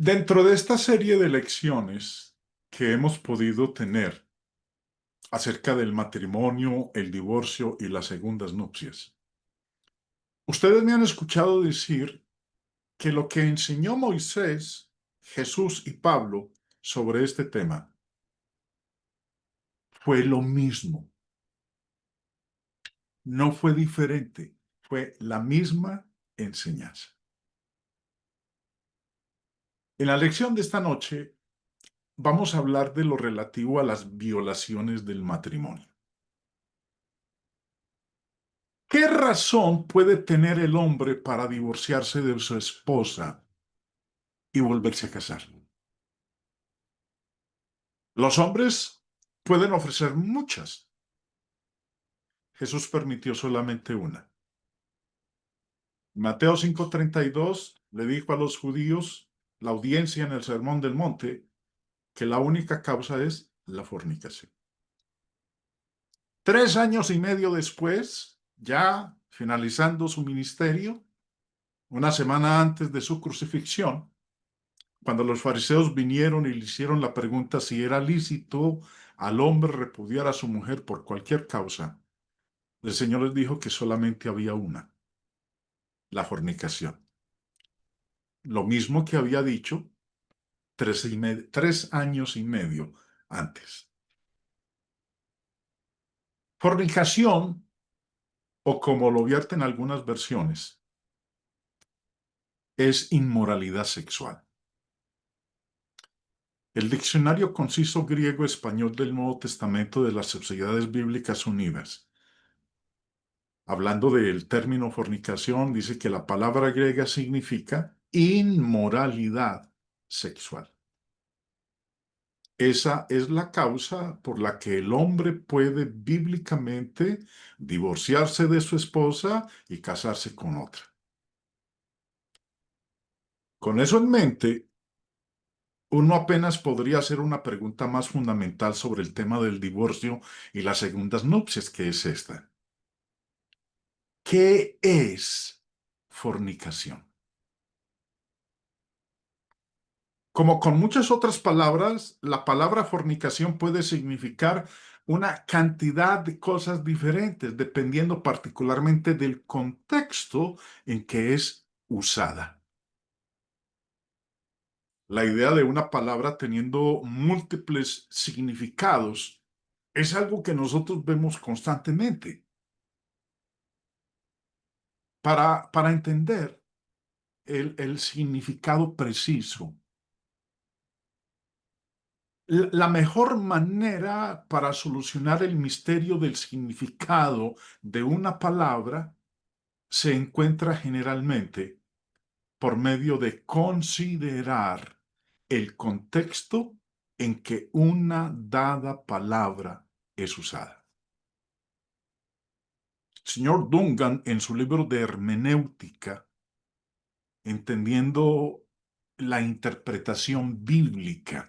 Dentro de esta serie de lecciones que hemos podido tener acerca del matrimonio, el divorcio y las segundas nupcias, ustedes me han escuchado decir que lo que enseñó Moisés, Jesús y Pablo sobre este tema fue lo mismo, no fue diferente, fue la misma enseñanza. En la lección de esta noche vamos a hablar de lo relativo a las violaciones del matrimonio. ¿Qué razón puede tener el hombre para divorciarse de su esposa y volverse a casar? Los hombres pueden ofrecer muchas. Jesús permitió solamente una. Mateo 5:32 le dijo a los judíos, la audiencia en el Sermón del Monte, que la única causa es la fornicación. 3 años y medio después, ya finalizando su ministerio, una semana antes de su crucifixión, cuando los fariseos vinieron y le hicieron la pregunta si era lícito al hombre repudiar a su mujer por cualquier causa, el Señor les dijo que solamente había una, la fornicación. Lo mismo que había dicho 3 años y medio antes. Fornicación, o como lo vierten algunas versiones, es inmoralidad sexual. El Diccionario Conciso Griego-Español del Nuevo Testamento de las Sociedades Bíblicas Unidas, hablando del término fornicación, dice que la palabra griega significa inmoralidad sexual. Esa es la causa por la que el hombre puede bíblicamente divorciarse de su esposa y casarse con otra. Con eso en mente, uno apenas podría hacer una pregunta más fundamental sobre el tema del divorcio y las segundas nupcias, que es esta. ¿Qué es fornicación? Como con muchas otras palabras, la palabra fornicación puede significar una cantidad de cosas diferentes, dependiendo particularmente del contexto en que es usada. La idea de una palabra teniendo múltiples significados es algo que nosotros vemos constantemente. Para entender el significado preciso, la mejor manera para solucionar el misterio del significado de una palabra se encuentra generalmente por medio de considerar el contexto en que una dada palabra es usada. El señor Duncan, en su libro de hermenéutica, entendiendo la interpretación bíblica,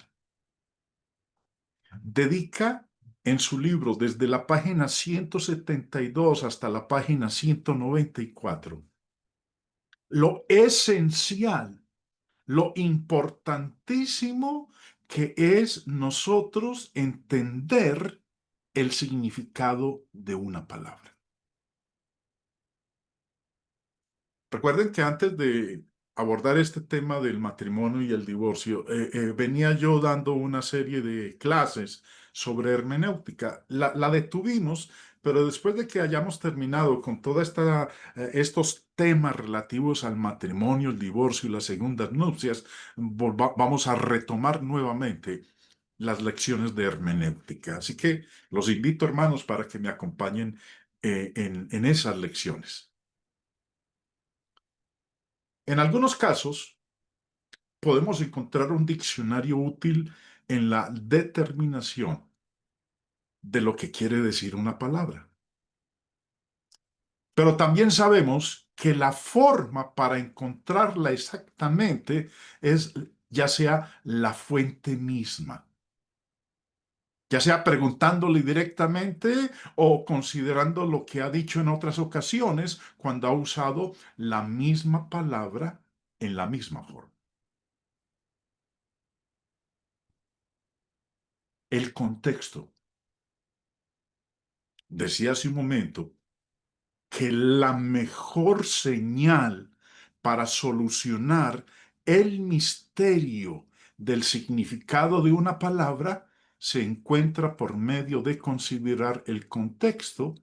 dedica en su libro desde la página 172 hasta la página 194 lo esencial, lo importantísimo que es nosotros entender el significado de una palabra. Recuerden que antes de abordar este tema del matrimonio y el divorcio, venía yo dando una serie de clases sobre hermenéutica. La detuvimos, pero después de que hayamos terminado con todos estos temas relativos al matrimonio, el divorcio y las segundas nupcias, vamos a retomar nuevamente las lecciones de hermenéutica. Así que los invito, hermanos, para que me acompañen en esas lecciones. En algunos casos, podemos encontrar un diccionario útil en la determinación de lo que quiere decir una palabra. Pero también sabemos que la forma para encontrarla exactamente es ya sea la fuente misma, ya sea preguntándole directamente o considerando lo que ha dicho en otras ocasiones cuando ha usado la misma palabra en la misma forma. El contexto. Decía hace un momento que la mejor señal para solucionar el misterio del significado de una palabra se encuentra por medio de considerar el contexto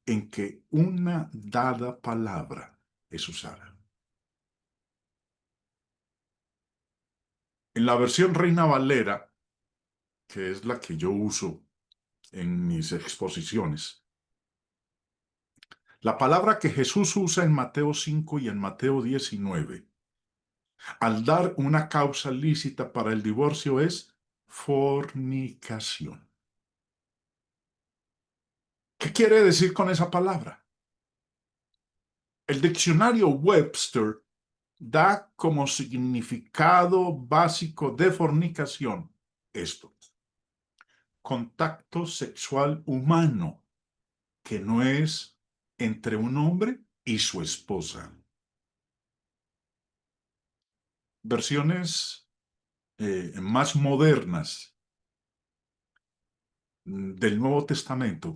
en que una dada palabra es usada. En la versión Reina Valera, que es la que yo uso en mis exposiciones, la palabra que Jesús usa en Mateo 5 y en Mateo 19 al dar una causa lícita para el divorcio es fornicación. ¿Qué quiere decir con esa palabra? El diccionario Webster da como significado básico de fornicación esto: contacto sexual humano que no es entre un hombre y su esposa. Versiones más modernas del Nuevo Testamento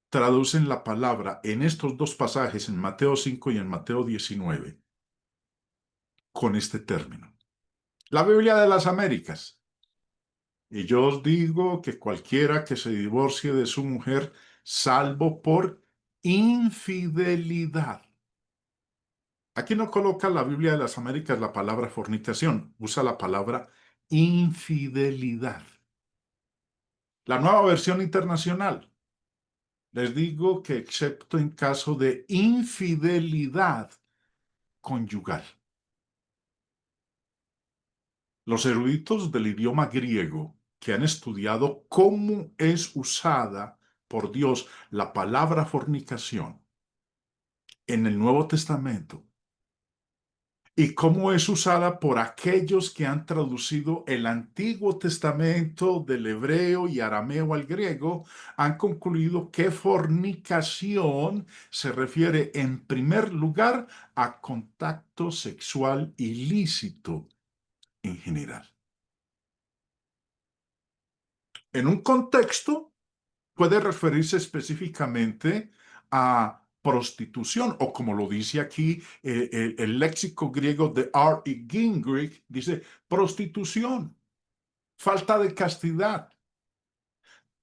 traducen la palabra en estos dos pasajes, en Mateo 5 y en Mateo 19, con este término. La Biblia de las Américas. Y yo os digo que cualquiera que se divorcie de su mujer, salvo por infidelidad. Aquí no coloca la Biblia de las Américas la palabra fornicación, usa la palabra infidelidad. La nueva versión internacional. Les digo que excepto en caso de infidelidad conyugal. Los eruditos del idioma griego que han estudiado cómo es usada por Dios la palabra fornicación en el Nuevo Testamento y cómo es usada por aquellos que han traducido el Antiguo Testamento del hebreo y arameo al griego, han concluido que fornicación se refiere en primer lugar a contacto sexual ilícito en general. En un contexto puede referirse específicamente a prostitución, o como lo dice aquí el léxico griego de R. E. Gingrich, dice prostitución, falta de castidad,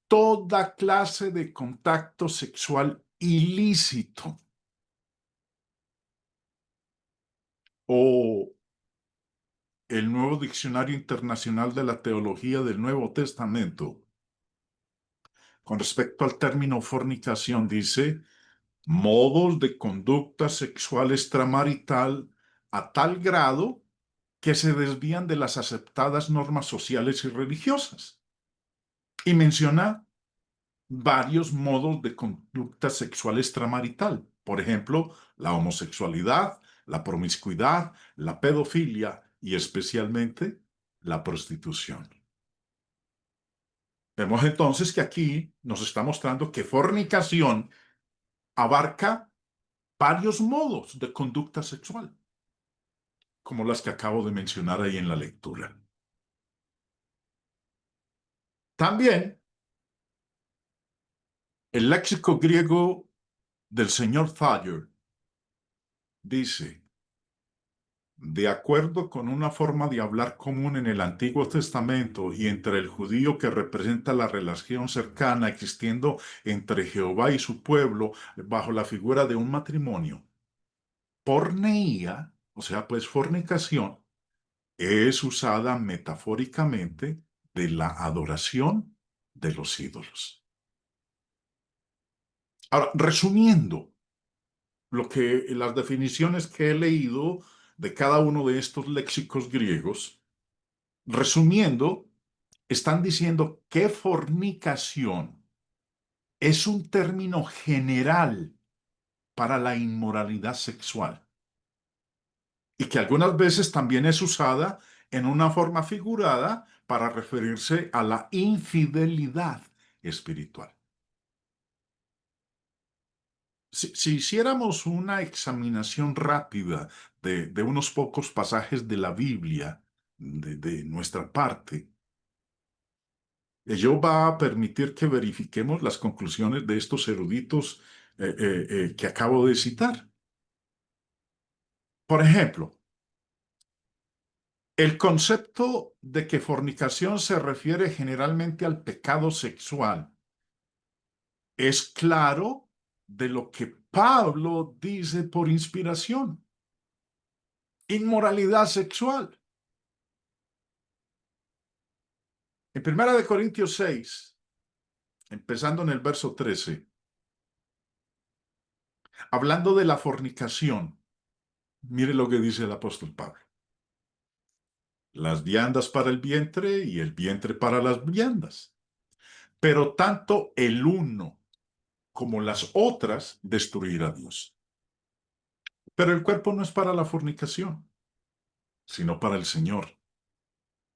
toda clase de contacto sexual ilícito. O el nuevo Diccionario Internacional de la Teología del Nuevo Testamento, con respecto al término fornicación, dice modos de conducta sexual extramarital a tal grado que se desvían de las aceptadas normas sociales y religiosas. Y menciona varios modos de conducta sexual extramarital. Por ejemplo, la homosexualidad, la promiscuidad, la pedofilia y especialmente la prostitución. Vemos entonces que aquí nos está mostrando que fornicación abarca varios modos de conducta sexual, como las que acabo de mencionar ahí en la lectura. También el léxico griego del señor Thayer dice, de acuerdo con una forma de hablar común en el Antiguo Testamento y entre el judío que representa la relación cercana existiendo entre Jehová y su pueblo bajo la figura de un matrimonio, porneía, o sea, pues fornicación, es usada metafóricamente de la adoración de los ídolos. Ahora, resumiendo las definiciones que he leído de cada uno de estos léxicos griegos, resumiendo, están diciendo que fornicación es un término general para la inmoralidad sexual y que algunas veces también es usada en una forma figurada para referirse a la infidelidad espiritual. Si hiciéramos una examinación rápida de unos pocos pasajes de la Biblia, de nuestra parte, Ello va a permitir que verifiquemos las conclusiones de estos eruditos que acabo de citar. Por ejemplo, el concepto de que fornicación se refiere generalmente al pecado sexual es claro de lo que Pablo dice por inspiración. Inmoralidad sexual. En 1 Corintios 6, empezando en el verso 13, hablando de la fornicación, mire lo que dice el apóstol Pablo. Las viandas para el vientre y el vientre para las viandas. Pero tanto el uno como las otras destruirá a Dios. Pero el cuerpo no es para la fornicación, sino para el Señor,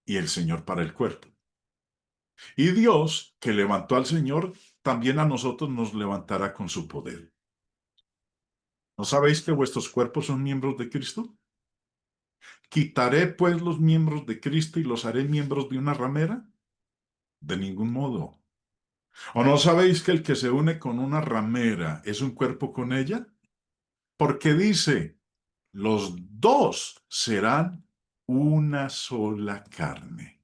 y el Señor para el cuerpo. Y Dios, que levantó al Señor, también a nosotros nos levantará con su poder. ¿No sabéis que vuestros cuerpos son miembros de Cristo? ¿Quitaré pues los miembros de Cristo y los haré miembros de una ramera? De ningún modo. ¿O no sabéis que el que se une con una ramera es un cuerpo con ella? Porque dice, los dos serán una sola carne.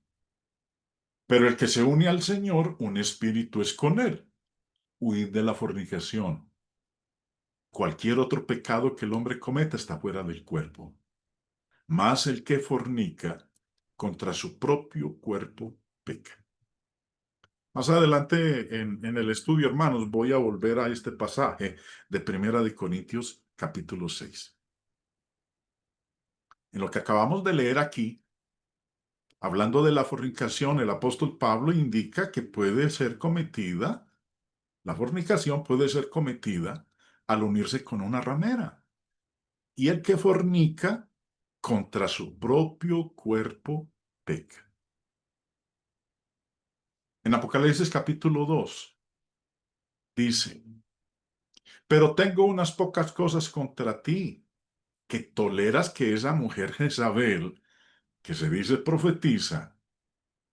Pero el que se une al Señor, un espíritu es con él. Huid de la fornicación. Cualquier otro pecado que el hombre cometa está fuera del cuerpo. Mas el que fornica contra su propio cuerpo peca. Más adelante en el estudio, hermanos, voy a volver a este pasaje de 1 Corintios capítulo 6. En lo que acabamos de leer aquí, hablando de la fornicación, el apóstol Pablo indica que puede ser cometida, la fornicación puede ser cometida al unirse con una ramera. Y el que fornica contra su propio cuerpo peca. En Apocalipsis capítulo 2 dice, pero tengo unas pocas cosas contra ti, que toleras que esa mujer Jezabel, que se dice profetiza,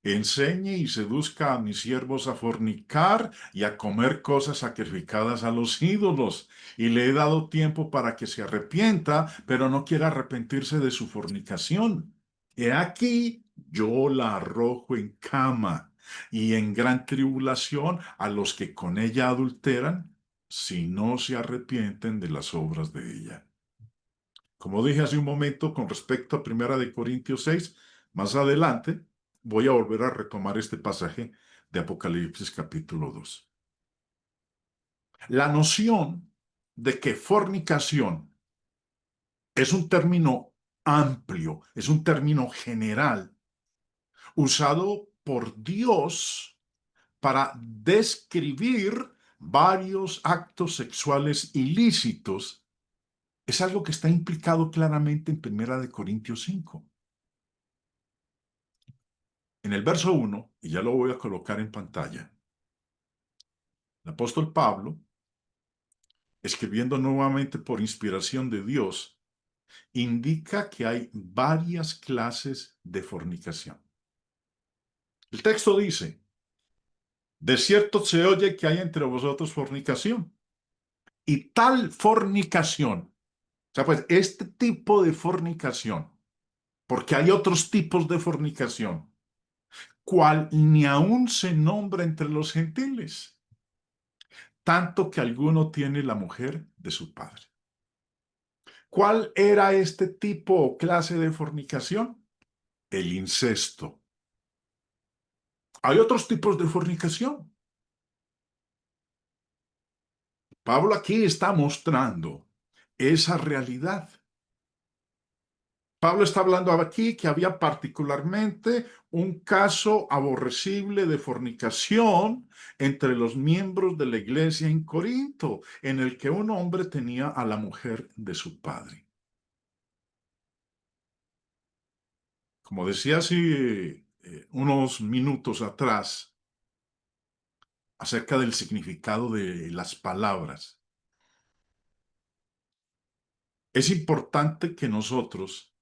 enseñe y seduzca a mis siervos a fornicar y a comer cosas sacrificadas a los ídolos. Y le he dado tiempo para que se arrepienta, pero no quiere arrepentirse de su fornicación. He aquí, yo la arrojo en cama y en gran tribulación a los que con ella adulteran, si no se arrepienten de las obras de ella. Como dije hace un momento con respecto a 1 Corintios 6, más adelante voy a volver a retomar este pasaje de Apocalipsis capítulo 2. La noción de que fornicación es un término amplio, es un término general, usado por Dios para describir varios actos sexuales ilícitos, es algo que está implicado claramente en 1 Corintios 5. En el verso 1, y ya lo voy a colocar en pantalla, el apóstol Pablo, escribiendo nuevamente por inspiración de Dios, indica que hay varias clases de fornicación. El texto dice, de cierto se oye que hay entre vosotros fornicación, y tal fornicación, o sea, pues este tipo de fornicación, porque hay otros tipos de fornicación, cual ni aún se nombra entre los gentiles, tanto que alguno tiene la mujer de su padre. ¿Cuál era este tipo o clase de fornicación? El incesto. Hay otros tipos de fornicación. Pablo aquí está mostrando esa realidad. Pablo está hablando aquí que había particularmente un caso aborrecible de fornicación entre los miembros de la iglesia en Corinto, en el que un hombre tenía a la mujer de su padre. Como decía hace unos minutos atrás, acerca del significado de las palabras, es importante que nosotros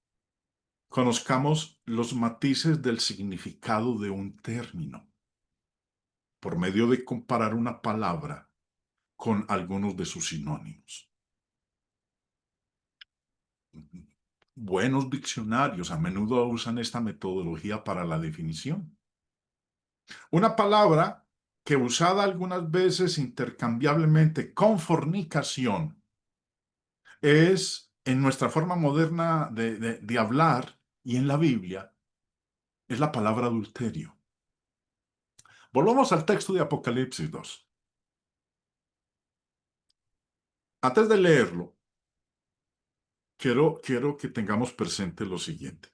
conozcamos los matices del significado de un término. por medio de comparar una palabra con algunos de sus sinónimos. Buenos diccionarios a menudo usan esta metodología para la definición. Una palabra que usada algunas veces intercambiablemente con fornicación es, en nuestra forma moderna de hablar y en la Biblia, es la palabra adulterio. Volvamos al texto de Apocalipsis 2. Antes de leerlo, quiero que tengamos presente lo siguiente.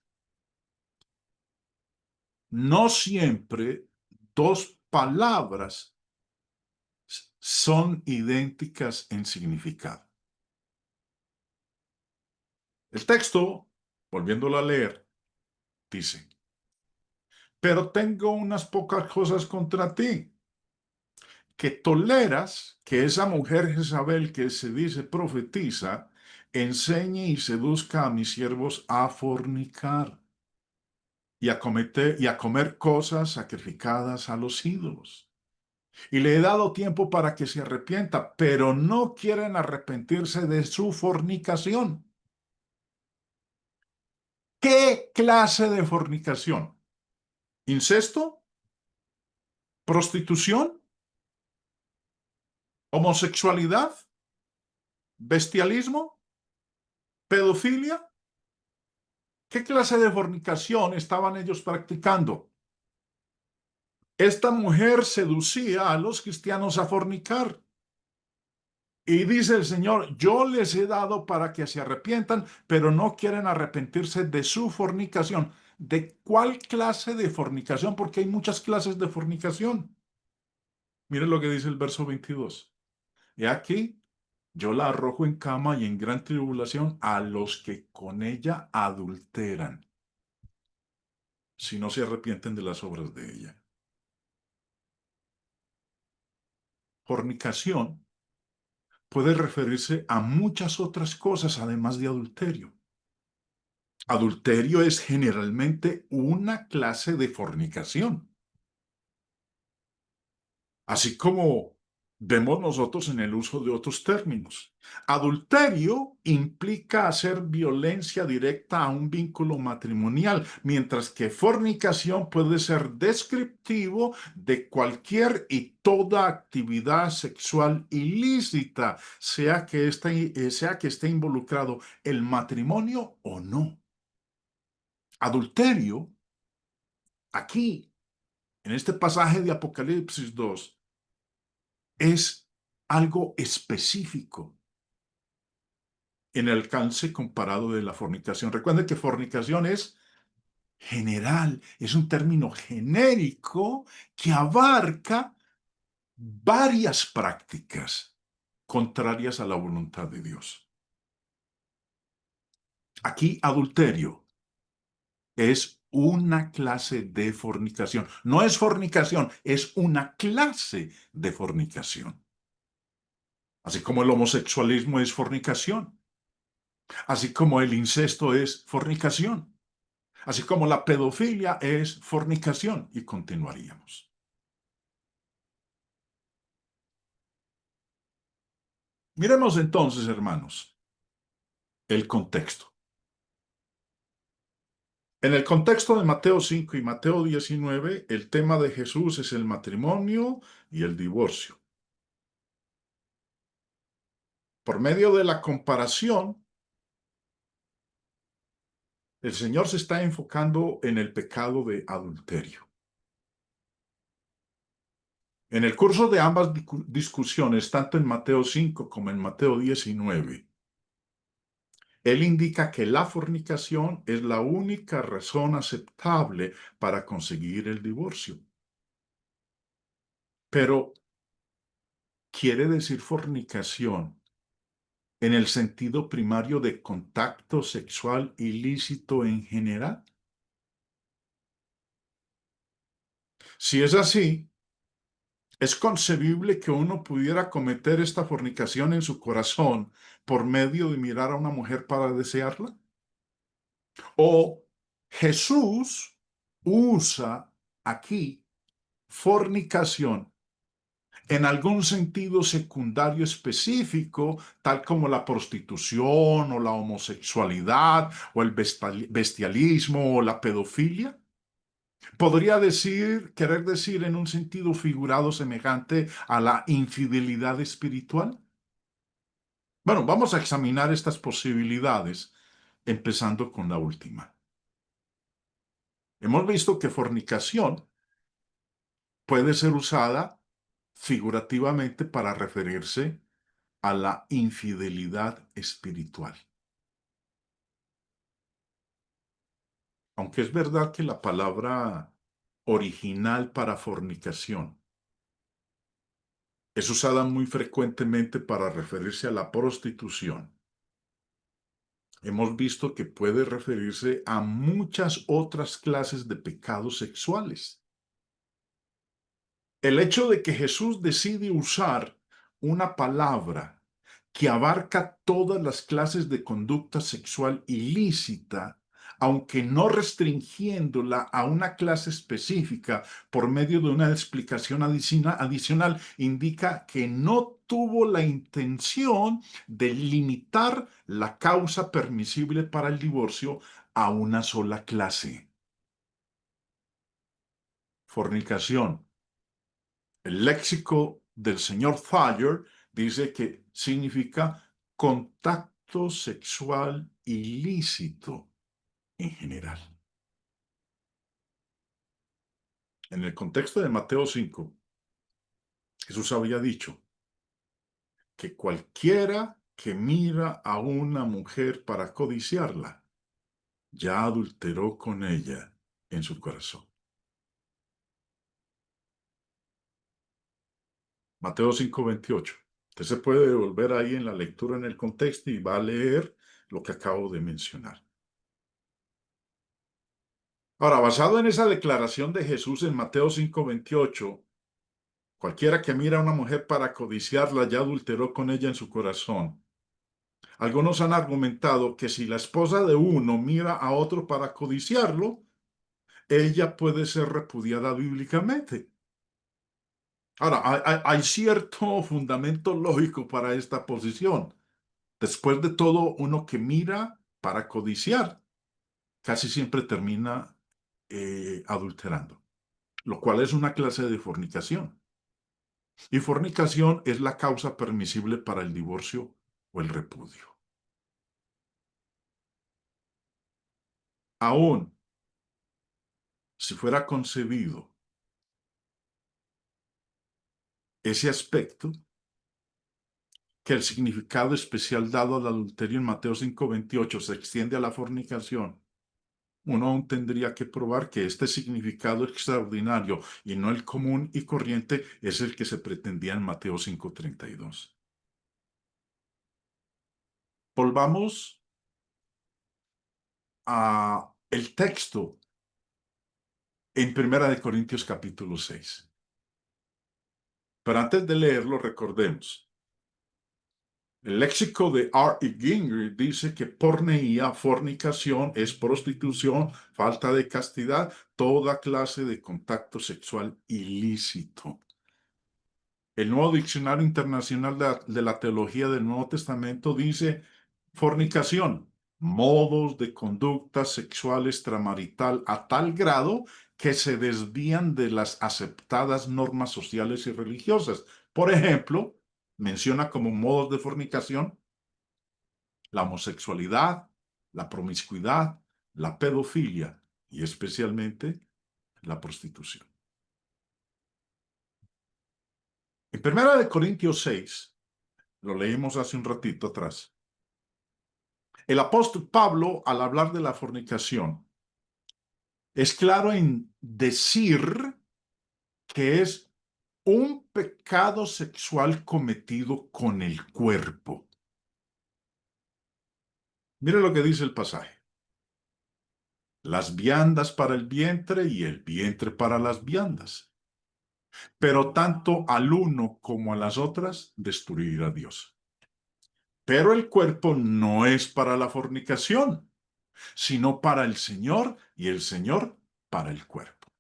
No siempre dos palabras son idénticas en significado. El texto, volviéndolo a leer, dice, pero tengo unas pocas cosas contra ti, que toleras que esa mujer Jezabel que se dice profetiza, enseñe y seduzca a mis siervos a fornicar y a comer cosas sacrificadas a los ídolos. Y le he dado tiempo para que se arrepienta, pero no quieren arrepentirse de su fornicación. ¿Qué clase de fornicación? ¿Incesto? ¿Prostitución? ¿Homosexualidad? ¿Bestialismo? ¿Pedofilia? ¿Qué clase de fornicación estaban ellos practicando? Esta mujer seducía a los cristianos a fornicar. Y dice el Señor, yo les he dado para que se arrepientan, pero no quieren arrepentirse de su fornicación. ¿De cuál clase de fornicación? Porque hay muchas clases de fornicación. Miren lo que dice el verso 22. He aquí, yo la arrojo en cama y en gran tribulación a los que con ella adulteran, si no se arrepienten de las obras de ella. Fornicación puede referirse a muchas otras cosas además de adulterio. Adulterio es generalmente una clase de fornicación, así como vemos nosotros en el uso de otros términos. Adulterio implica hacer violencia directa a un vínculo matrimonial, mientras que fornicación puede ser descriptivo de cualquier y toda actividad sexual ilícita, sea que esté involucrado el matrimonio o no. Adulterio, aquí, en este pasaje de Apocalipsis 2, es algo específico en el alcance comparado de la fornicación. Recuerden que fornicación es general, es un término genérico que abarca varias prácticas contrarias a la voluntad de Dios. Aquí adulterio es una clase de fornicación. No es fornicación, es una clase de fornicación. Así como el homosexualismo es fornicación. Así como el incesto es fornicación. Así como la pedofilia es fornicación. Y continuaríamos. Miremos entonces, hermanos, el contexto. En el contexto de Mateo 5 y Mateo 19, el tema de Jesús es el matrimonio y el divorcio. Por medio de la comparación, el Señor se está enfocando en el pecado de adulterio. En el curso de ambas discusiones, tanto en Mateo 5 como en Mateo 19, Él indica que la fornicación es la única razón aceptable para conseguir el divorcio. Pero, ¿quiere decir fornicación en el sentido primario de contacto sexual ilícito en general? Si es así, ¿es concebible que uno pudiera cometer esta fornicación en su corazón por medio de mirar a una mujer para desearla? ¿O Jesús usa aquí fornicación en algún sentido secundario específico, tal como la prostitución o la homosexualidad o el bestialismo o la pedofilia? Podría decir, querer decir en un sentido figurado semejante a la infidelidad espiritual. Bueno, vamos a examinar estas posibilidades, empezando con la última. Hemos visto que fornicación puede ser usada figurativamente para referirse a la infidelidad espiritual. Aunque es verdad que la palabra original para fornicación es usada muy frecuentemente para referirse a la prostitución, hemos visto que puede referirse a muchas otras clases de pecados sexuales. El hecho de que Jesús decide usar una palabra que abarca todas las clases de conducta sexual ilícita, aunque no restringiéndola a una clase específica por medio de una explicación adicional, indica que no tuvo la intención de limitar la causa permisible para el divorcio a una sola clase. Fornicación. El léxico del señor Thayer dice que significa contacto sexual ilícito en general. En el contexto de Mateo 5, Jesús había dicho que cualquiera que mira a una mujer para codiciarla, ya adulteró con ella en su corazón. Mateo 5:28. Usted se puede volver ahí en la lectura en el contexto y va a leer lo que acabo de mencionar. Ahora, basado en esa declaración de Jesús en Mateo 5:28, cualquiera que mira a una mujer para codiciarla ya adulteró con ella en su corazón. Algunos han argumentado que si la esposa de uno mira a otro para codiciarlo, ella puede ser repudiada bíblicamente. Ahora, hay cierto fundamento lógico para esta posición. Después de todo, uno que mira para codiciar casi siempre termina adulterando, lo cual es una clase de fornicación. Y fornicación es la causa permisible para el divorcio o el repudio. Aún si fuera concebido ese aspecto, que el significado especial dado al adulterio en Mateo 5:28 se extiende a la fornicación, uno aún tendría que probar que este significado extraordinario y no el común y corriente es el que se pretendía en Mateo 5:32. Volvamos a el texto en Primera de Corintios capítulo 6. Pero antes de leerlo, recordemos. El léxico de R. E. Gingrich dice que porneía, fornicación, es prostitución, falta de castidad, toda clase de contacto sexual ilícito. El Nuevo Diccionario Internacional de la Teología del Nuevo Testamento dice fornicación, modos de conducta sexual extramarital a tal grado que se desvían de las aceptadas normas sociales y religiosas. Por ejemplo, menciona como modos de fornicación la homosexualidad, la promiscuidad, la pedofilia y especialmente la prostitución. En 1 Corintios 6, lo leímos hace un ratito atrás, el apóstol Pablo, al hablar de la fornicación, es claro en decir que es un pecado sexual cometido con el cuerpo. Mire lo que dice el pasaje. Las viandas para el vientre y el vientre para las viandas. Pero tanto al uno como a las otras destruirá Dios. Pero el cuerpo no es para la fornicación, sino para el Señor y el Señor para el cuerpo.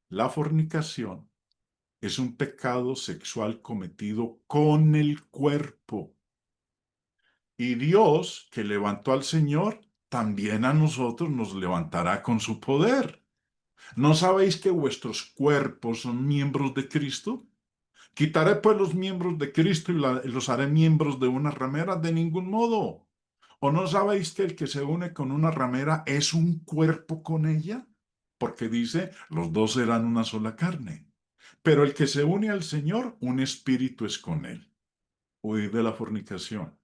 La fornicación es un pecado sexual cometido con el cuerpo. Y Dios, que levantó al Señor, también a nosotros nos levantará con su poder. ¿No sabéis que vuestros cuerpos son miembros de Cristo? ¿Quitaré pues los miembros de Cristo y los haré miembros de una ramera? De ningún modo. ¿O no sabéis que el que se une con una ramera es un cuerpo con ella? Porque dice, los dos serán una sola carne. Pero el que se une al Señor, un espíritu es con él. Huid de la fornicación.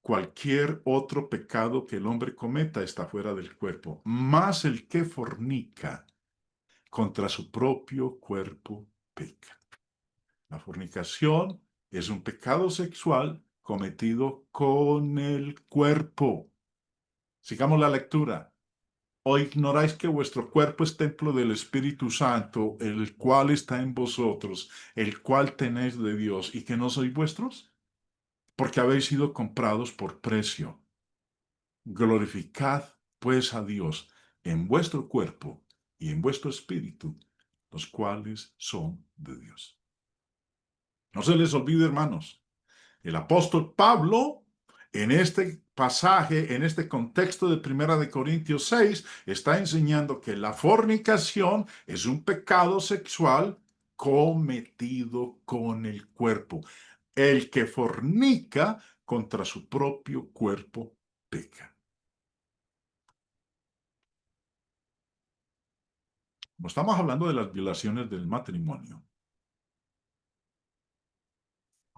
Cualquier otro pecado que el hombre cometa está fuera del cuerpo, más el que fornica contra su propio cuerpo peca. La fornicación es un pecado sexual cometido con el cuerpo. Sigamos la lectura. ¿O ignoráis que vuestro cuerpo es templo del Espíritu Santo, el cual está en vosotros, el cual tenéis de Dios, y que no sois vuestros? Porque habéis sido comprados por precio. Glorificad, pues, a Dios en vuestro cuerpo y en vuestro espíritu, los cuales son de Dios. No se les olvide, hermanos, el apóstol Pablo, en este pasaje, en este contexto de Primera de Corintios 6, está enseñando que la fornicación es un pecado sexual cometido con el cuerpo. El que fornica contra su propio cuerpo peca. Como estamos hablando de las violaciones del matrimonio,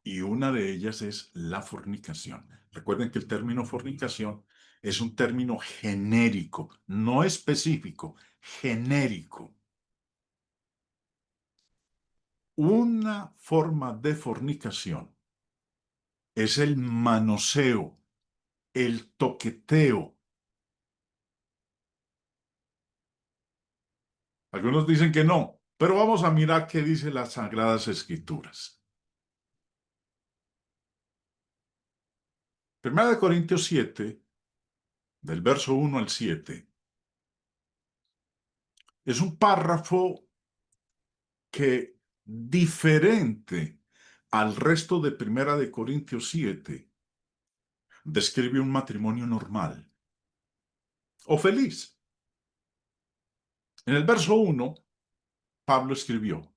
y una de ellas es la fornicación. Recuerden que el término fornicación es un término genérico, no específico, genérico. Una forma de fornicación es el manoseo, el toqueteo. Algunos dicen que no, pero vamos a mirar qué dice las Sagradas Escrituras. Primera de Corintios 7, del verso 1 al 7, es un párrafo que, diferente al resto de Primera de Corintios 7, describe un matrimonio normal o feliz. En el verso 1, Pablo escribió: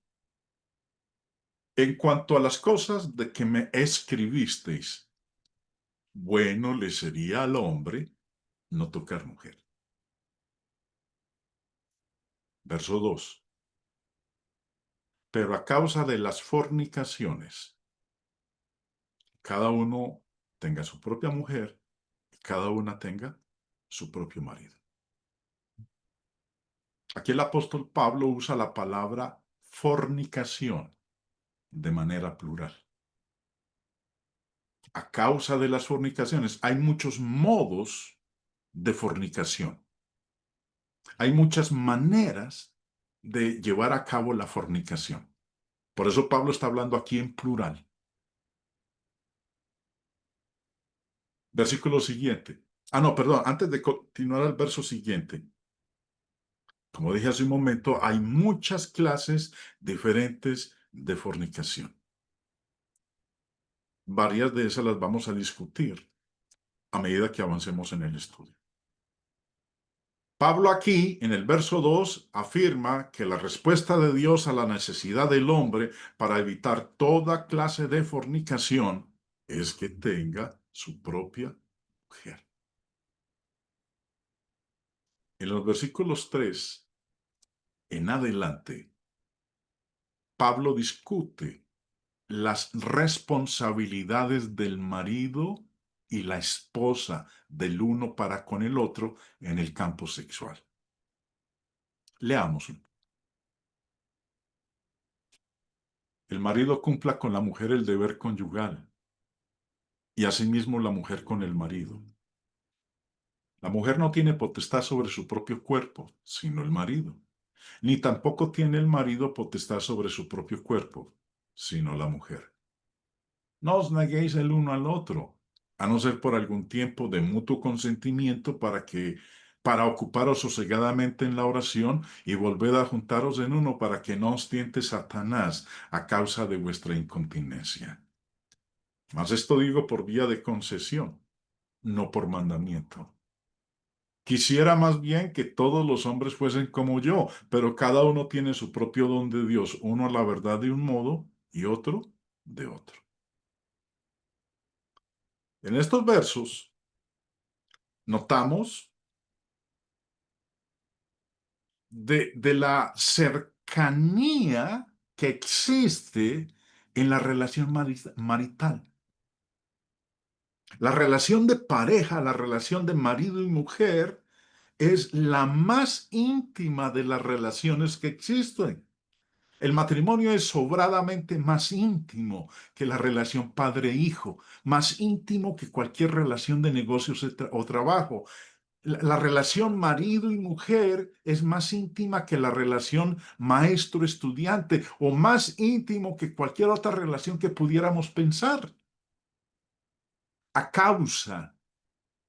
en cuanto a las cosas de que me escribisteis, bueno le sería al hombre no tocar mujer. Verso 2, pero a causa de las fornicaciones, cada uno tenga su propia mujer y cada una tenga su propio marido. Aquí el apóstol Pablo usa la palabra fornicación de manera plural. A causa de las fornicaciones, hay muchos modos de fornicación. Hay muchas maneras de llevar a cabo la fornicación. Por eso Pablo está hablando aquí en plural. Versículo siguiente. Ah, no, perdón, antes de continuar al verso siguiente. Como dije hace un momento, hay muchas clases diferentes de fornicación. Varias de esas las vamos a discutir a medida que avancemos en el estudio. Pablo aquí, en el verso 2, afirma que la respuesta de Dios a la necesidad del hombre para evitar toda clase de fornicación es que tenga su propia mujer. En los versículos 3 en adelante, Pablo discute las responsabilidades del marido y la esposa del uno para con el otro en el campo sexual. Leamos. El marido cumpla con la mujer el deber conyugal y asimismo la mujer con el marido. La mujer no tiene potestad sobre su propio cuerpo, sino el marido, ni tampoco tiene el marido potestad sobre su propio cuerpo, sino la mujer. No os neguéis el uno al otro, a no ser por algún tiempo de mutuo consentimiento para ocuparos sosegadamente en la oración y volved a juntaros en uno para que no os tiente Satanás a causa de vuestra incontinencia. Mas esto digo por vía de concesión, no por mandamiento. Quisiera más bien que todos los hombres fuesen como yo, pero cada uno tiene su propio don de Dios, uno la verdad de un modo y otro de otro. En estos versos notamos de la cercanía que existe en la relación marital. La relación de pareja, la relación de marido y mujer, es la más íntima de las relaciones que existen. El matrimonio es sobradamente más íntimo que la relación padre-hijo, más íntimo que cualquier relación de negocios o trabajo. La relación marido y mujer es más íntima que la relación maestro-estudiante o más íntimo que cualquier otra relación que pudiéramos pensar. A causa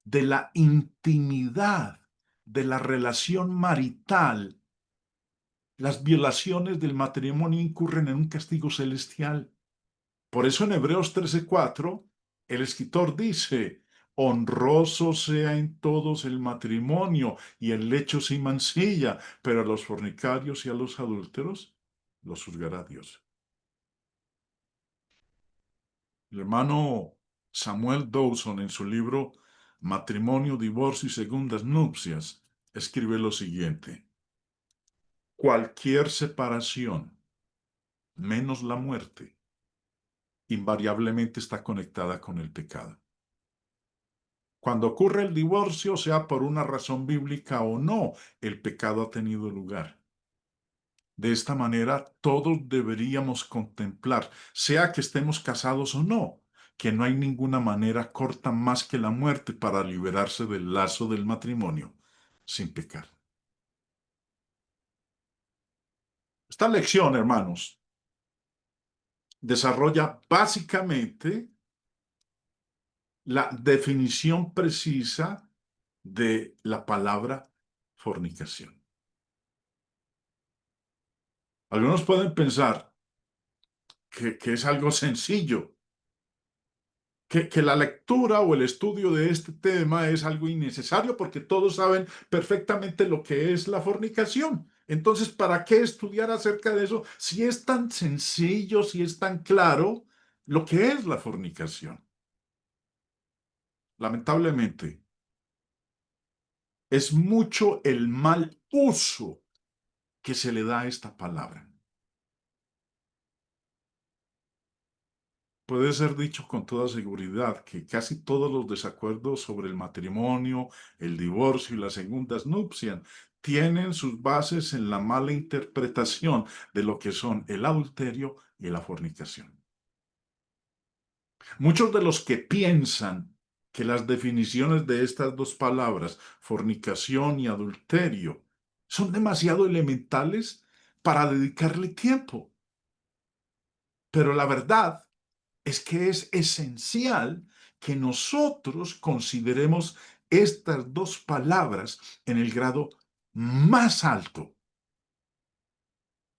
de la intimidad de la relación marital, las violaciones del matrimonio incurren en un castigo celestial. Por eso en Hebreos 13:4, el escritor dice, honroso sea en todos el matrimonio y el lecho sin mancilla, pero a los fornicarios y a los adúlteros los juzgará Dios. El hermano Samuel Dawson, en su libro Matrimonio, Divorcio y Segundas Nupcias, escribe lo siguiente: cualquier separación, menos la muerte, invariablemente está conectada con el pecado. Cuando ocurre el divorcio, sea por una razón bíblica o no, el pecado ha tenido lugar. De esta manera, todos deberíamos contemplar, sea que estemos casados o no, que no hay ninguna manera corta más que la muerte para liberarse del lazo del matrimonio sin pecar. Esta lección, hermanos, desarrolla básicamente la definición precisa de la palabra fornicación. Algunos pueden pensar que es algo sencillo, que la lectura o el estudio de este tema es algo innecesario porque todos saben perfectamente lo que es la fornicación. Entonces, ¿para qué estudiar acerca de eso si es tan sencillo, si es tan claro lo que es la fornicación? Lamentablemente, es mucho el mal uso que se le da a esta palabra. Puede ser dicho con toda seguridad que casi todos los desacuerdos sobre el matrimonio, el divorcio y las segundas nupcias tienen sus bases en la mala interpretación de lo que son el adulterio y la fornicación. Muchos de los que piensan que las definiciones de estas dos palabras, fornicación y adulterio, son demasiado elementales para dedicarle tiempo. Pero la verdad es que es esencial que nosotros consideremos estas dos palabras en el grado más alto.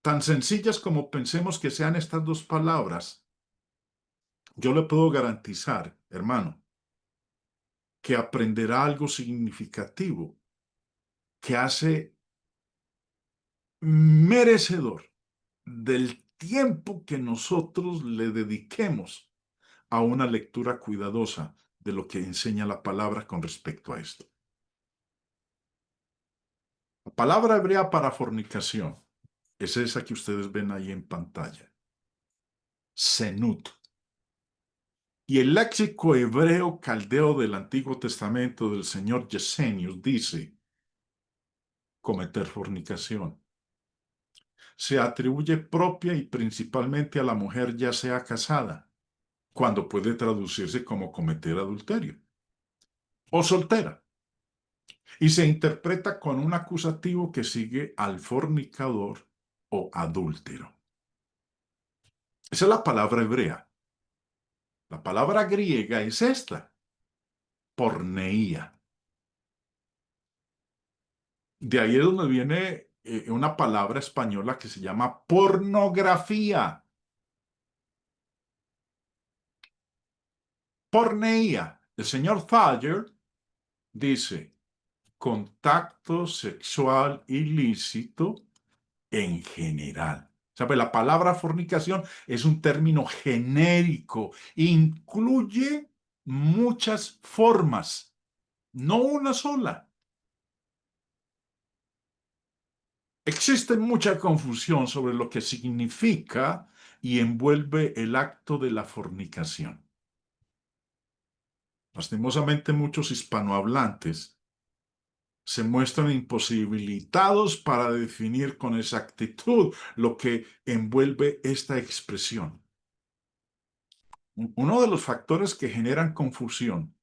Tan sencillas como pensemos que sean estas dos palabras, yo le puedo garantizar, hermano, que aprenderá algo significativo que hace merecedor del tiempo que nosotros le dediquemos a una lectura cuidadosa de lo que enseña la palabra con respecto a esto. La palabra hebrea para fornicación es esa que ustedes ven ahí en pantalla, senut. Y el léxico hebreo caldeo del Antiguo Testamento del señor Yesenius dice cometer fornicación. Se atribuye propia y principalmente a la mujer ya sea casada, cuando puede traducirse como cometer adulterio, o soltera, y se interpreta con un acusativo que sigue al fornicador o adúltero. Esa es la palabra hebrea. La palabra griega es esta, porneía. De ahí es donde viene una palabra española que se llama pornografía, porneía. El señor Thayer dice contacto sexual ilícito en general. ¿Sabe? La palabra fornicación es un término genérico, incluye muchas formas, no una sola. Existe mucha confusión sobre lo que significa y envuelve el acto de la fornicación. Lastimosamente, muchos hispanohablantes se muestran imposibilitados para definir con exactitud lo que envuelve esta expresión. Uno de los factores que generan confusión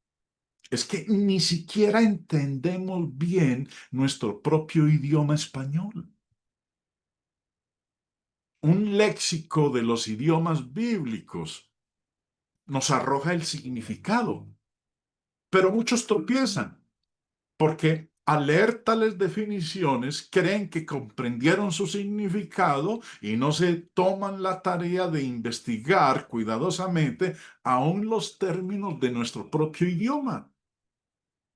es que ni siquiera entendemos bien nuestro propio idioma español. Un léxico de los idiomas bíblicos nos arroja el significado, pero muchos tropiezan porque al leer tales definiciones creen que comprendieron su significado y no se toman la tarea de investigar cuidadosamente aún los términos de nuestro propio idioma.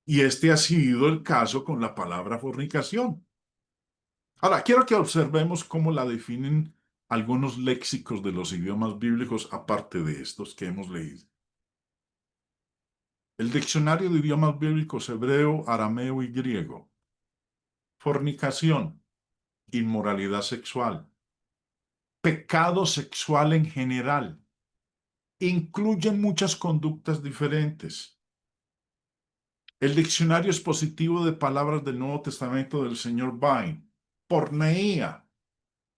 Y este ha sido el caso con la palabra fornicación. Ahora, quiero que observemos cómo la definen algunos léxicos de los idiomas bíblicos aparte de estos que hemos leído. El diccionario de idiomas bíblicos hebreo, arameo y griego. Fornicación, inmoralidad sexual, pecado sexual en general. Incluye muchas conductas diferentes. El diccionario expositivo de palabras del Nuevo Testamento del señor Vine. Porneía.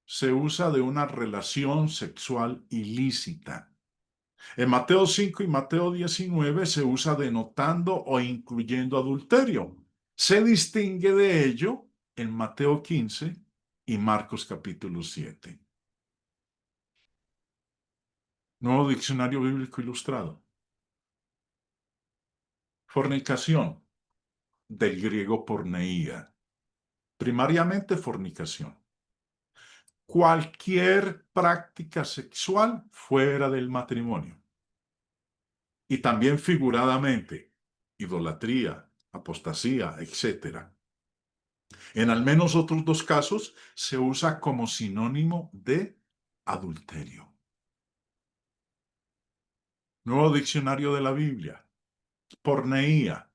Se usa de una relación sexual ilícita. En Mateo 5 y Mateo 19 se usa denotando o incluyendo adulterio. Se distingue de ello en Mateo 15 y Marcos capítulo 7. Nuevo Diccionario Bíblico Ilustrado. Fornicación, del griego porneía. Primariamente fornicación. Cualquier práctica sexual fuera del matrimonio. Y también figuradamente, idolatría, apostasía, etcétera. En al menos otros dos casos se usa como sinónimo de adulterio. Nuevo Diccionario de la Biblia. Porneía.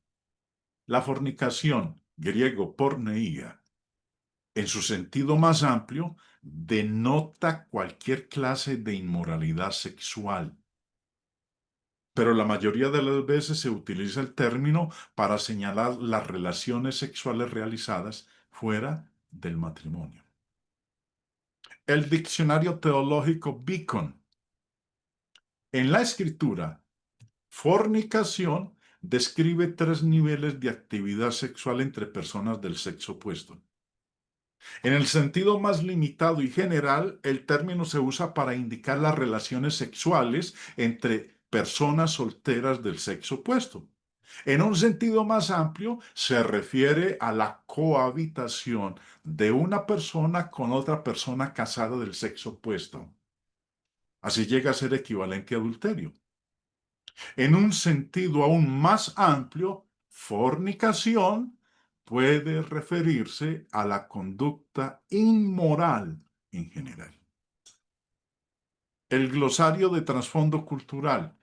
La fornicación, griego porneía, en su sentido más amplio, denota cualquier clase de inmoralidad sexual. Pero la mayoría de las veces se utiliza el término para señalar las relaciones sexuales realizadas fuera del matrimonio. El diccionario teológico Beacon. En la escritura, fornicación describe tres niveles de actividad sexual entre personas del sexo opuesto. En el sentido más limitado y general, el término se usa para indicar las relaciones sexuales entre personas solteras del sexo opuesto. En un sentido más amplio, se refiere a la cohabitación de una persona con otra persona casada del sexo opuesto. Así llega a ser equivalente a adulterio. En un sentido aún más amplio, fornicación puede referirse a la conducta inmoral en general. El glosario de trasfondo cultural.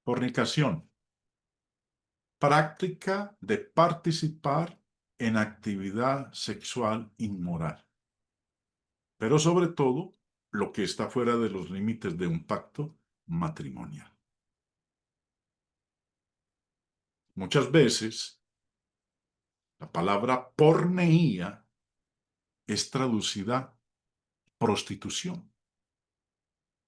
Fornicación. Práctica de participar en actividad sexual inmoral. Pero sobre todo, lo que está fuera de los límites de un pacto matrimonial. Muchas veces, la palabra porneía es traducida prostitución.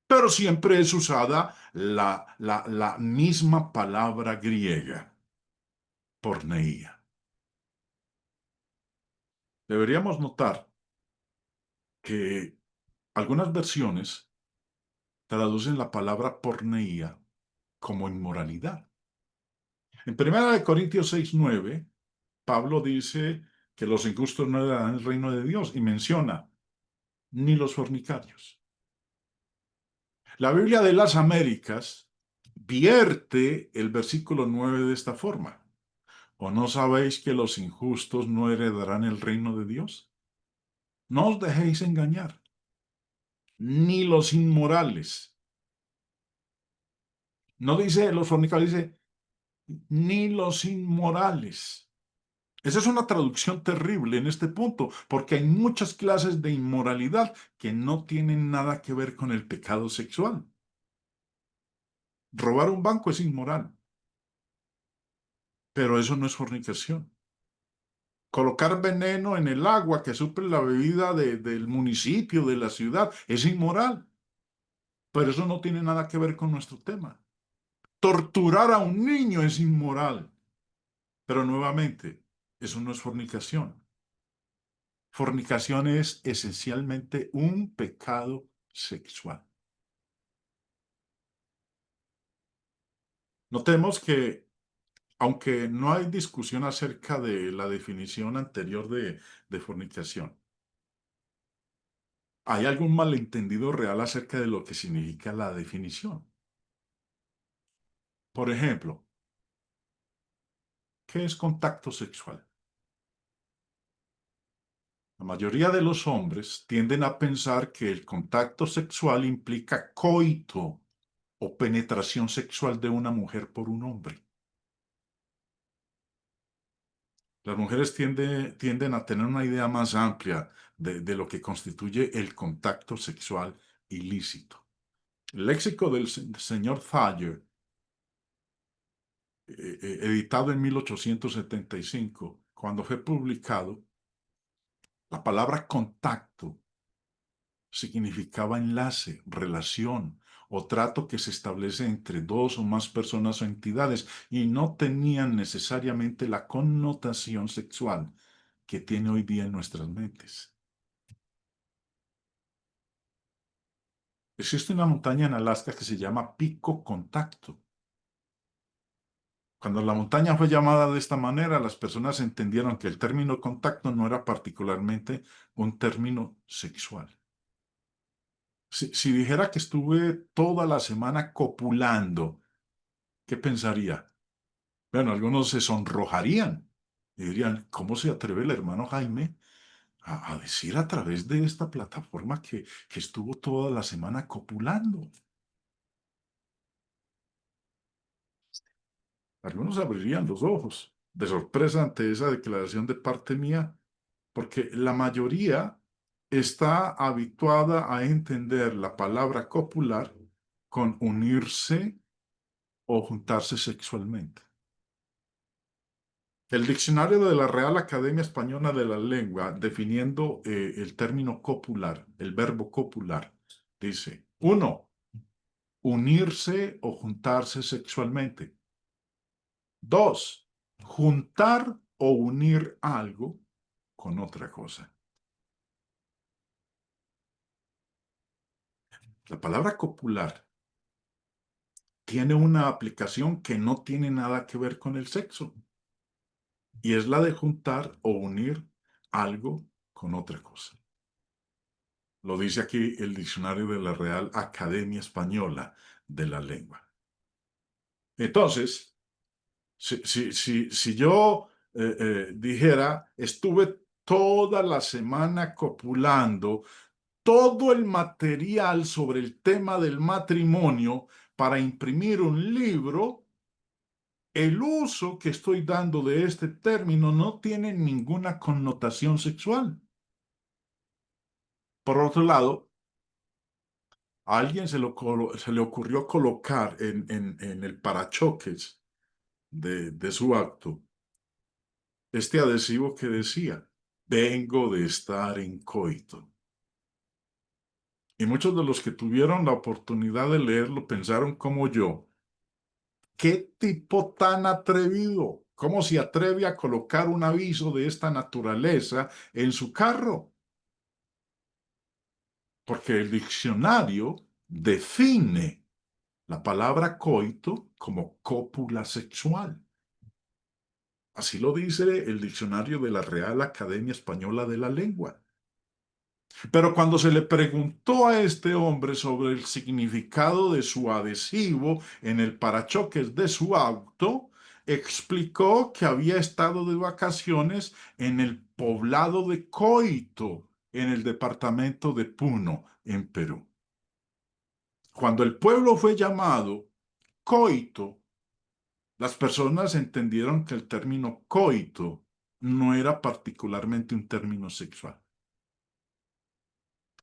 Pero siempre es usada la misma palabra griega, porneía. Deberíamos notar que algunas versiones traducen la palabra porneía como inmoralidad. En 1 Corintios 6:9, Pablo dice que los injustos no heredarán el reino de Dios, y menciona, ni los fornicarios. La Biblia de las Américas vierte el versículo 9 de esta forma. ¿O no sabéis que los injustos no heredarán el reino de Dios? No os dejéis engañar, ni los inmorales. No dice los fornicarios, dice ni los inmorales. Esa es una traducción terrible en este punto, porque hay muchas clases de inmoralidad que no tienen nada que ver con el pecado sexual. Robar un banco es inmoral, pero eso no es fornicación. Colocar veneno en el agua que suple la bebida del municipio, de la ciudad, es inmoral, pero eso no tiene nada que ver con nuestro tema. Torturar a un niño es inmoral, pero nuevamente, eso no es fornicación. Fornicación es esencialmente un pecado sexual. Notemos que, aunque no hay discusión acerca de la definición anterior de fornicación, hay algún malentendido real acerca de lo que significa la definición. Por ejemplo, ¿qué es contacto sexual? La mayoría de los hombres tienden a pensar que el contacto sexual implica coito o penetración sexual de una mujer por un hombre. Las mujeres tienden a tener una idea más amplia de lo que constituye el contacto sexual ilícito. El léxico del señor Thayer, editado en 1875, cuando fue publicado, la palabra contacto significaba enlace, relación o trato que se establece entre dos o más personas o entidades y no tenían necesariamente la connotación sexual que tiene hoy día en nuestras mentes. Existe una montaña en Alaska que se llama Pico Contacto. Cuando la montaña fue llamada de esta manera, las personas entendieron que el término contacto no era particularmente un término sexual. Si dijera que estuve toda la semana copulando, ¿qué pensaría? Bueno, algunos se sonrojarían y dirían, ¿cómo se atreve el hermano Jaime a decir a través de esta plataforma que estuvo toda la semana copulando? Algunos abrirían los ojos de sorpresa ante esa declaración de parte mía, porque la mayoría está habituada a entender la palabra copular con unirse o juntarse sexualmente. El diccionario de la Real Academia Española de la Lengua, definiendo el término copular, el verbo copular, dice, uno, unirse o juntarse sexualmente. Dos, juntar o unir algo con otra cosa. La palabra copular tiene una aplicación que no tiene nada que ver con el sexo, y es la de juntar o unir algo con otra cosa. Lo dice aquí el diccionario de la Real Academia Española de la Lengua. Entonces, si yo dijera, estuve toda la semana copulando todo el material sobre el tema del matrimonio para imprimir un libro, el uso que estoy dando de este término no tiene ninguna connotación sexual. Por otro lado, a alguien se le ocurrió colocar en el parachoques de su auto este adhesivo que decía, vengo de estar en coito. Y muchos de los que tuvieron la oportunidad de leerlo pensaron como yo, ¿qué tipo tan atrevido? ¿Cómo se atreve a colocar un aviso de esta naturaleza en su carro? Porque el diccionario define la palabra coito como cópula sexual. Así lo dice el diccionario de la Real Academia Española de la Lengua. Pero cuando se le preguntó a este hombre sobre el significado de su adhesivo en el parachoques de su auto, explicó que había estado de vacaciones en el poblado de Coito, en el departamento de Puno, en Perú. Cuando el pueblo fue llamado Coito, las personas entendieron que el término coito no era particularmente un término sexual.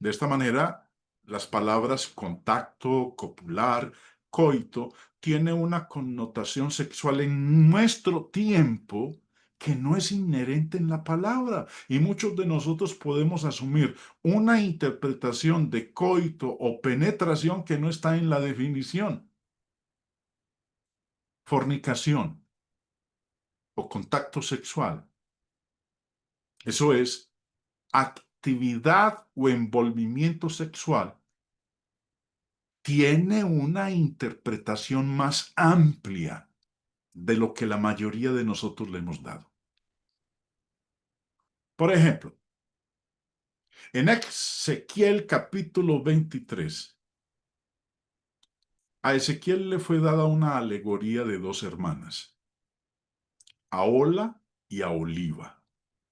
De esta manera, las palabras contacto, copular, coito, tiene una connotación sexual en nuestro tiempo que no es inherente en la palabra. Y muchos de nosotros podemos asumir una interpretación de coito o penetración que no está en la definición. Fornicación o contacto sexual. Eso es actividad o envolvimiento sexual, tiene una interpretación más amplia de lo que la mayoría de nosotros le hemos dado. Por ejemplo, en Ezequiel capítulo 23, a Ezequiel le fue dada una alegoría de dos hermanas, Ahola y Aholiba,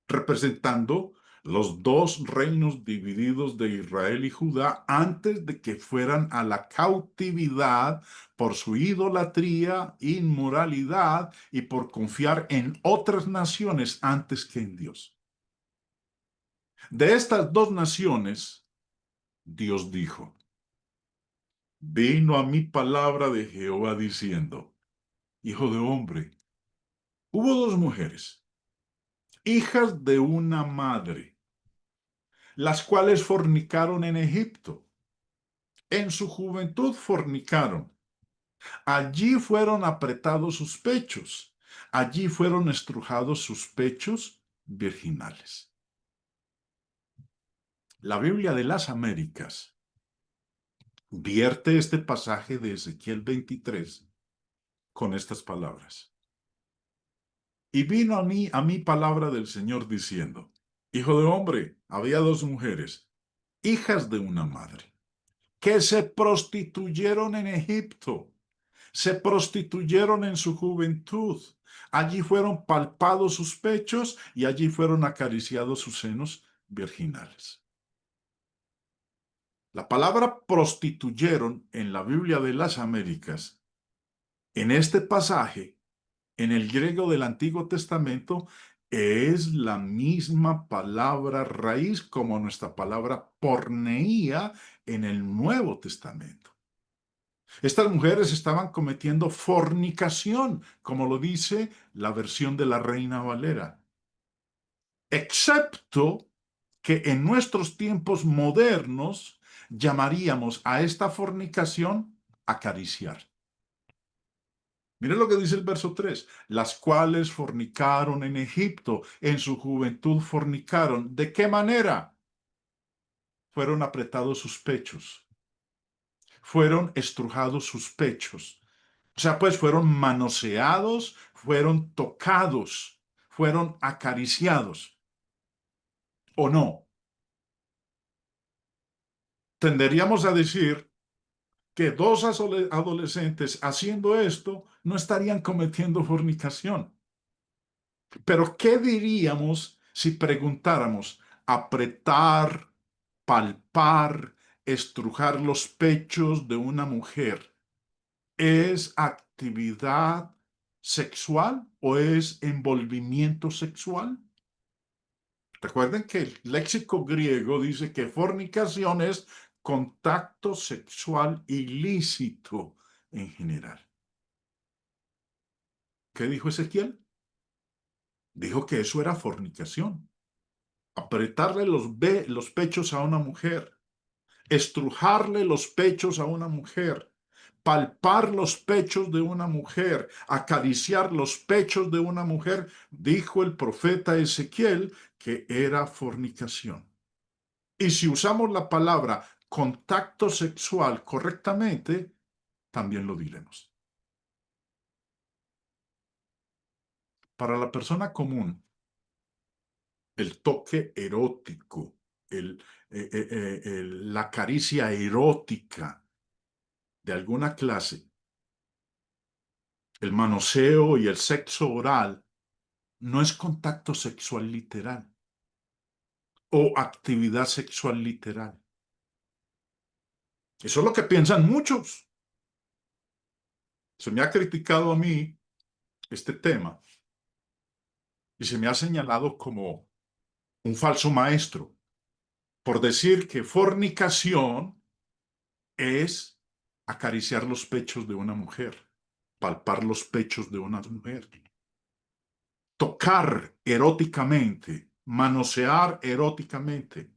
representando los dos reinos divididos de Israel y Judá antes de que fueran a la cautividad por su idolatría, inmoralidad y por confiar en otras naciones antes que en Dios. De estas dos naciones, Dios dijo, vino a mí palabra de Jehová diciendo, hijo de hombre, hubo dos mujeres, hijas de una madre, las cuales fornicaron en Egipto. En su juventud fornicaron. Allí fueron apretados sus pechos. Allí fueron estrujados sus pechos virginales. La Biblia de las Américas vierte este pasaje de Ezequiel 23 con estas palabras. Y vino a mí palabra del Señor diciendo, hijo de hombre, había dos mujeres, hijas de una madre, que se prostituyeron en Egipto, se prostituyeron en su juventud. Allí fueron palpados sus pechos y allí fueron acariciados sus senos virginales. La palabra prostituyeron en la Biblia de las Américas, en este pasaje, en el griego del Antiguo Testamento, es la misma palabra raíz como nuestra palabra porneía en el Nuevo Testamento. Estas mujeres estaban cometiendo fornicación, como lo dice la versión de la Reina Valera, excepto que en nuestros tiempos modernos llamaríamos a esta fornicación acariciar. Miren lo que dice el verso 3, las cuales fornicaron en Egipto, en su juventud fornicaron. ¿De qué manera? Fueron apretados sus pechos, fueron estrujados sus pechos. O sea, pues fueron manoseados, fueron tocados, fueron acariciados. ¿O no? Tenderíamos a decir que dos adolescentes haciendo esto no estarían cometiendo fornicación. Pero ¿qué diríamos si preguntáramos apretar, palpar, estrujar los pechos de una mujer? ¿Es actividad sexual o es envolvimiento sexual? Recuerden que el léxico griego dice que fornicación es contacto sexual ilícito en general. ¿Qué dijo Ezequiel? Dijo que eso era fornicación. Apretarle los pechos a una mujer, estrujarle los pechos a una mujer, palpar los pechos de una mujer, acariciar los pechos de una mujer, dijo el profeta Ezequiel que era fornicación. Y si usamos la palabra contacto sexual correctamente, también lo diremos. Para la persona común, el toque erótico, la caricia erótica de alguna clase, el manoseo y el sexo oral, no es contacto sexual literal o actividad sexual literal. Eso es lo que piensan muchos. Se me ha criticado a mí este tema y se me ha señalado como un falso maestro por decir que fornicación es acariciar los pechos de una mujer, palpar los pechos de una mujer, tocar eróticamente, manosear eróticamente.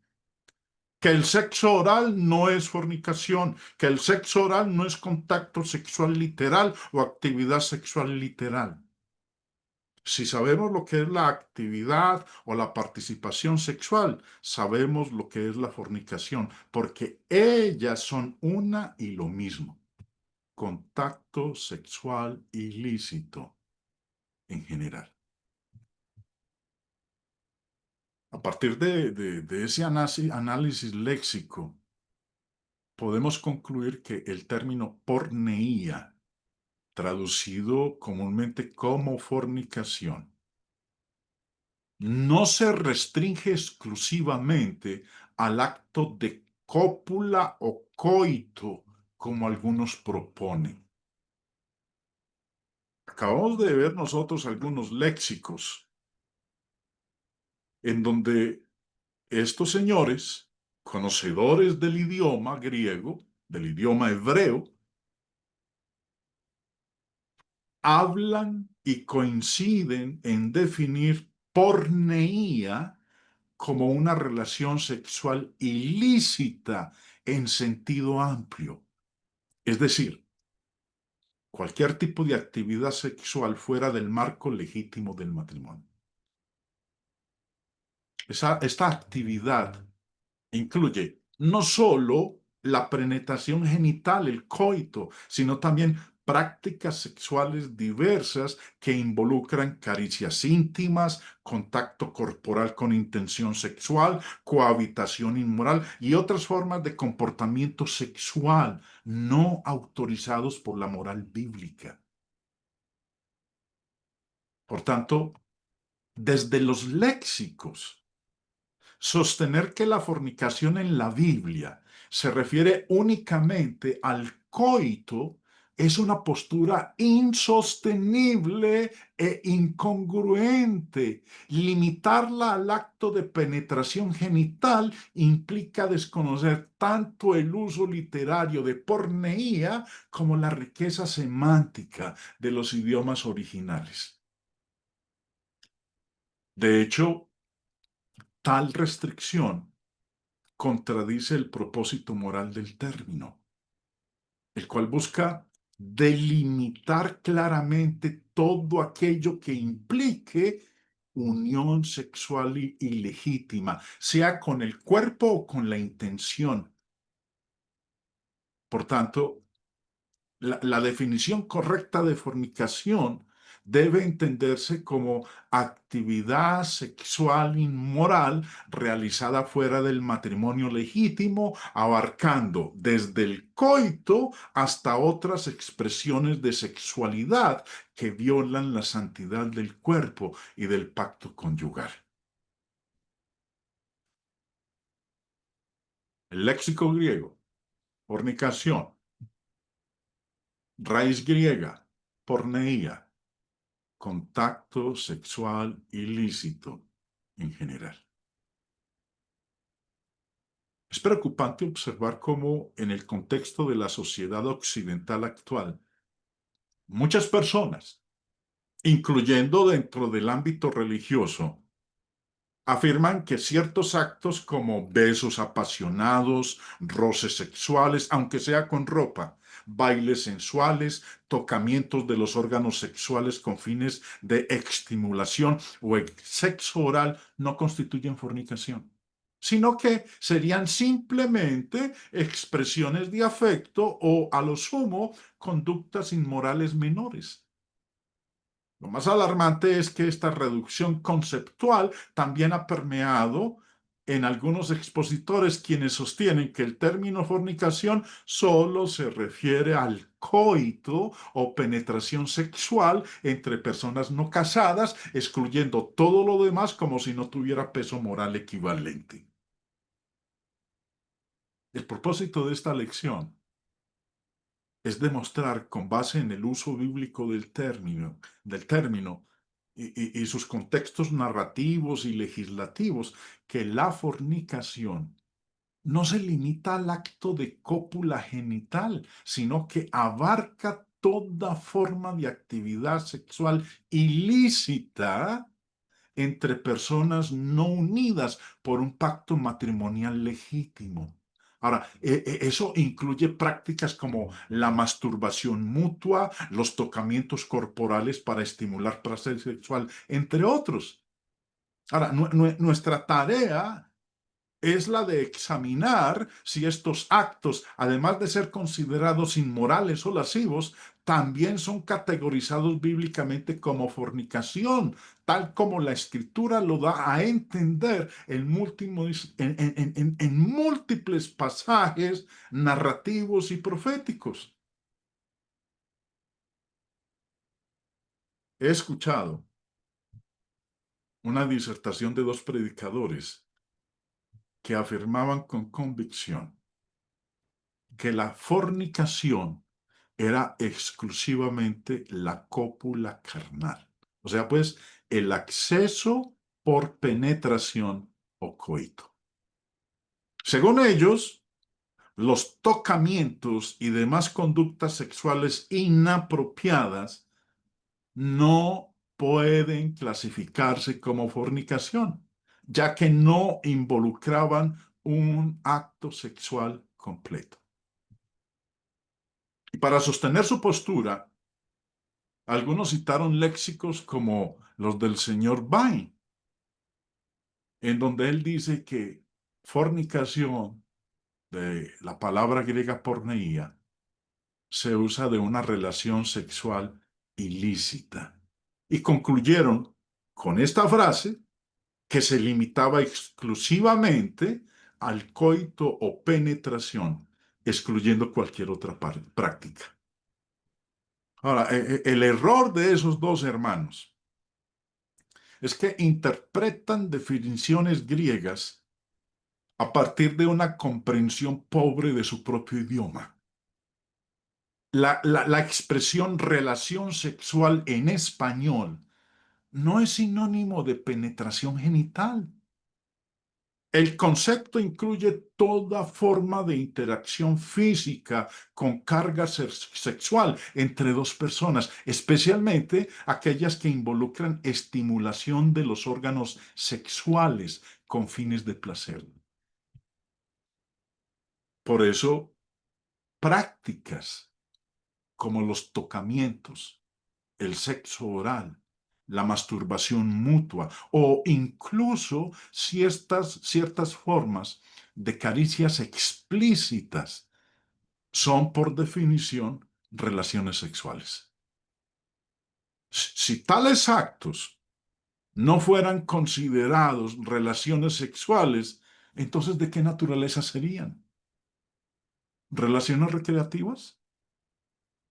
Que el sexo oral no es fornicación, que el sexo oral no es contacto sexual literal o actividad sexual literal. Si sabemos lo que es la actividad o la participación sexual, sabemos lo que es la fornicación, porque ellas son una y lo mismo. Contacto sexual ilícito en general. A partir de ese análisis léxico, podemos concluir que el término porneía, traducido comúnmente como fornicación, no se restringe exclusivamente al acto de cópula o coito, como algunos proponen. Acabamos de ver nosotros algunos léxicos en donde estos señores, conocedores del idioma griego, del idioma hebreo, hablan y coinciden en definir porneía como una relación sexual ilícita en sentido amplio. Es decir, cualquier tipo de actividad sexual fuera del marco legítimo del matrimonio. Esta actividad incluye no solo la penetración genital, el coito, sino también prácticas sexuales diversas que involucran caricias íntimas, contacto corporal con intención sexual, cohabitación inmoral y otras formas de comportamiento sexual no autorizados por la moral bíblica. Por tanto, desde los léxicos, sostener que la fornicación en la Biblia se refiere únicamente al coito es una postura insostenible e incongruente. Limitarla al acto de penetración genital implica desconocer tanto el uso literario de porneía como la riqueza semántica de los idiomas originales. De hecho, tal restricción contradice el propósito moral del término, el cual busca delimitar claramente todo aquello que implique unión sexual ilegítima, sea con el cuerpo o con la intención. Por tanto, la definición correcta de fornicación debe entenderse como actividad sexual inmoral realizada fuera del matrimonio legítimo, abarcando desde el coito hasta otras expresiones de sexualidad que violan la santidad del cuerpo y del pacto conyugal. El léxico griego, fornicación, raíz griega, porneia, contacto sexual ilícito en general. Es preocupante observar cómo en el contexto de la sociedad occidental actual, muchas personas, incluyendo dentro del ámbito religioso, afirman que ciertos actos como besos apasionados, roces sexuales, aunque sea con ropa, bailes sensuales, tocamientos de los órganos sexuales con fines de estimulación o sexo oral no constituyen fornicación, sino que serían simplemente expresiones de afecto o, a lo sumo, conductas inmorales menores. Lo más alarmante es que esta reducción conceptual también ha permeado en algunos expositores quienes sostienen que el término fornicación solo se refiere al coito o penetración sexual entre personas no casadas, excluyendo todo lo demás como si no tuviera peso moral equivalente. El propósito de esta lección es demostrar con base en el uso bíblico del término y sus contextos narrativos y legislativos, que la fornicación no se limita al acto de cópula genital, sino que abarca toda forma de actividad sexual ilícita entre personas no unidas por un pacto matrimonial legítimo. Ahora, eso incluye prácticas como la masturbación mutua, los tocamientos corporales para estimular placer sexual, entre otros. Ahora, nuestra tarea es la de examinar si estos actos, además de ser considerados inmorales o lascivos, también son categorizados bíblicamente como fornicación, tal como la Escritura lo da a entender en múltiples pasajes narrativos y proféticos. He escuchado una disertación de dos predicadores que afirmaban con convicción que la fornicación era exclusivamente la cópula carnal. O sea, pues, el acceso por penetración o coito. Según ellos, los tocamientos y demás conductas sexuales inapropiadas no pueden clasificarse como fornicación, ya que no involucraban un acto sexual completo. Y para sostener su postura, algunos citaron léxicos como los del señor Vine, en donde él dice que fornicación, de la palabra griega porneia, se usa de una relación sexual ilícita. Y concluyeron con esta frase que se limitaba exclusivamente al coito o penetración, excluyendo cualquier otra práctica. Ahora, el error de esos dos hermanos es que interpretan definiciones griegas a partir de una comprensión pobre de su propio idioma. La expresión relación sexual en español no es sinónimo de penetración genital. El concepto incluye toda forma de interacción física con carga sexual entre dos personas, especialmente aquellas que involucran estimulación de los órganos sexuales con fines de placer. Por eso, prácticas como los tocamientos, el sexo oral, la masturbación mutua o incluso ciertas formas de caricias explícitas son por definición relaciones sexuales. Si tales actos no fueran considerados relaciones sexuales, entonces ¿de qué naturaleza serían? ¿Relaciones recreativas?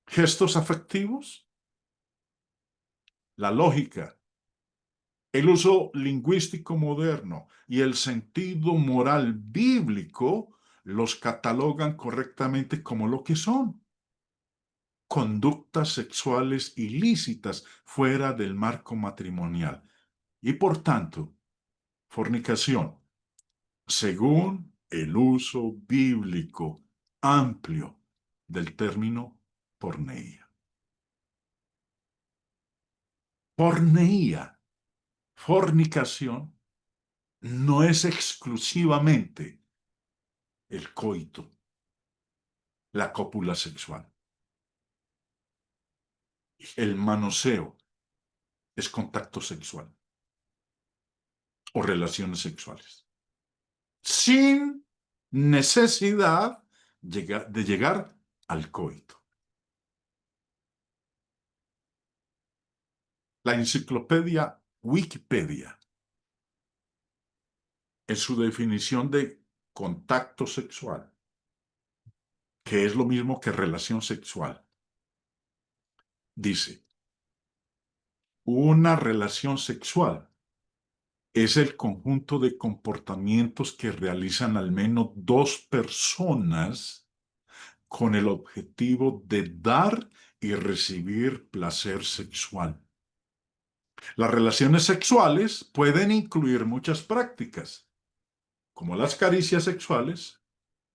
¿Gestos afectivos? La lógica, el uso lingüístico moderno y el sentido moral bíblico los catalogan correctamente como lo que son: conductas sexuales ilícitas fuera del marco matrimonial. Y por tanto, fornicación, según el uso bíblico amplio del término porneia. Porneia, fornicación, no es exclusivamente el coito, la cópula sexual. El manoseo es contacto sexual o relaciones sexuales, sin necesidad de llegar al coito. La enciclopedia Wikipedia, en su definición de contacto sexual, que es lo mismo que relación sexual, dice, una relación sexual es el conjunto de comportamientos que realizan al menos dos personas con el objetivo de dar y recibir placer sexual. Las relaciones sexuales pueden incluir muchas prácticas, como las caricias sexuales,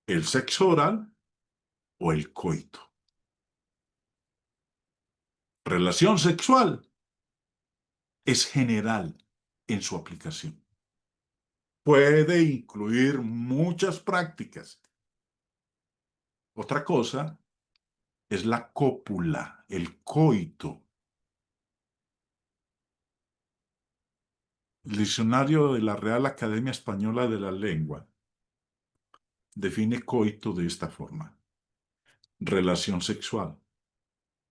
el sexo oral o el coito. Relación sexual es general en su aplicación. Puede incluir muchas prácticas. Otra cosa es la cópula, el coito. El diccionario de la Real Academia Española de la Lengua define coito de esta forma: relación sexual,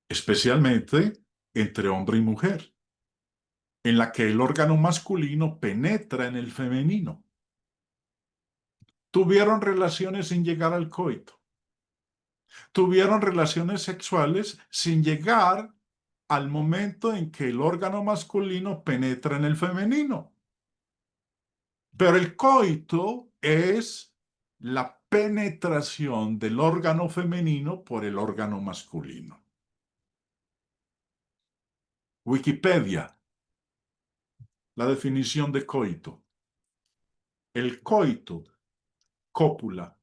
especialmente entre hombre y mujer, en la que el órgano masculino penetra en el femenino. Tuvieron relaciones sin llegar al coito. Tuvieron relaciones sexuales sin llegar al momento en que el órgano masculino penetra en el femenino. Pero el coito es la penetración del órgano femenino por el órgano masculino. Wikipedia, la definición de coito. El coito, cópula,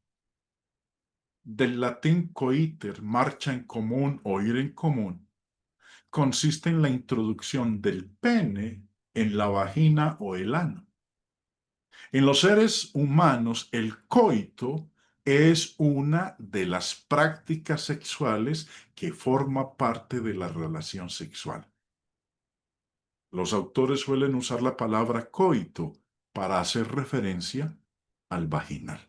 del latín coiter, marcha en común o ir en común, consiste en la introducción del pene en la vagina o el ano. En los seres humanos, el coito es una de las prácticas sexuales que forma parte de la relación sexual. Los autores suelen usar la palabra coito para hacer referencia al vaginal.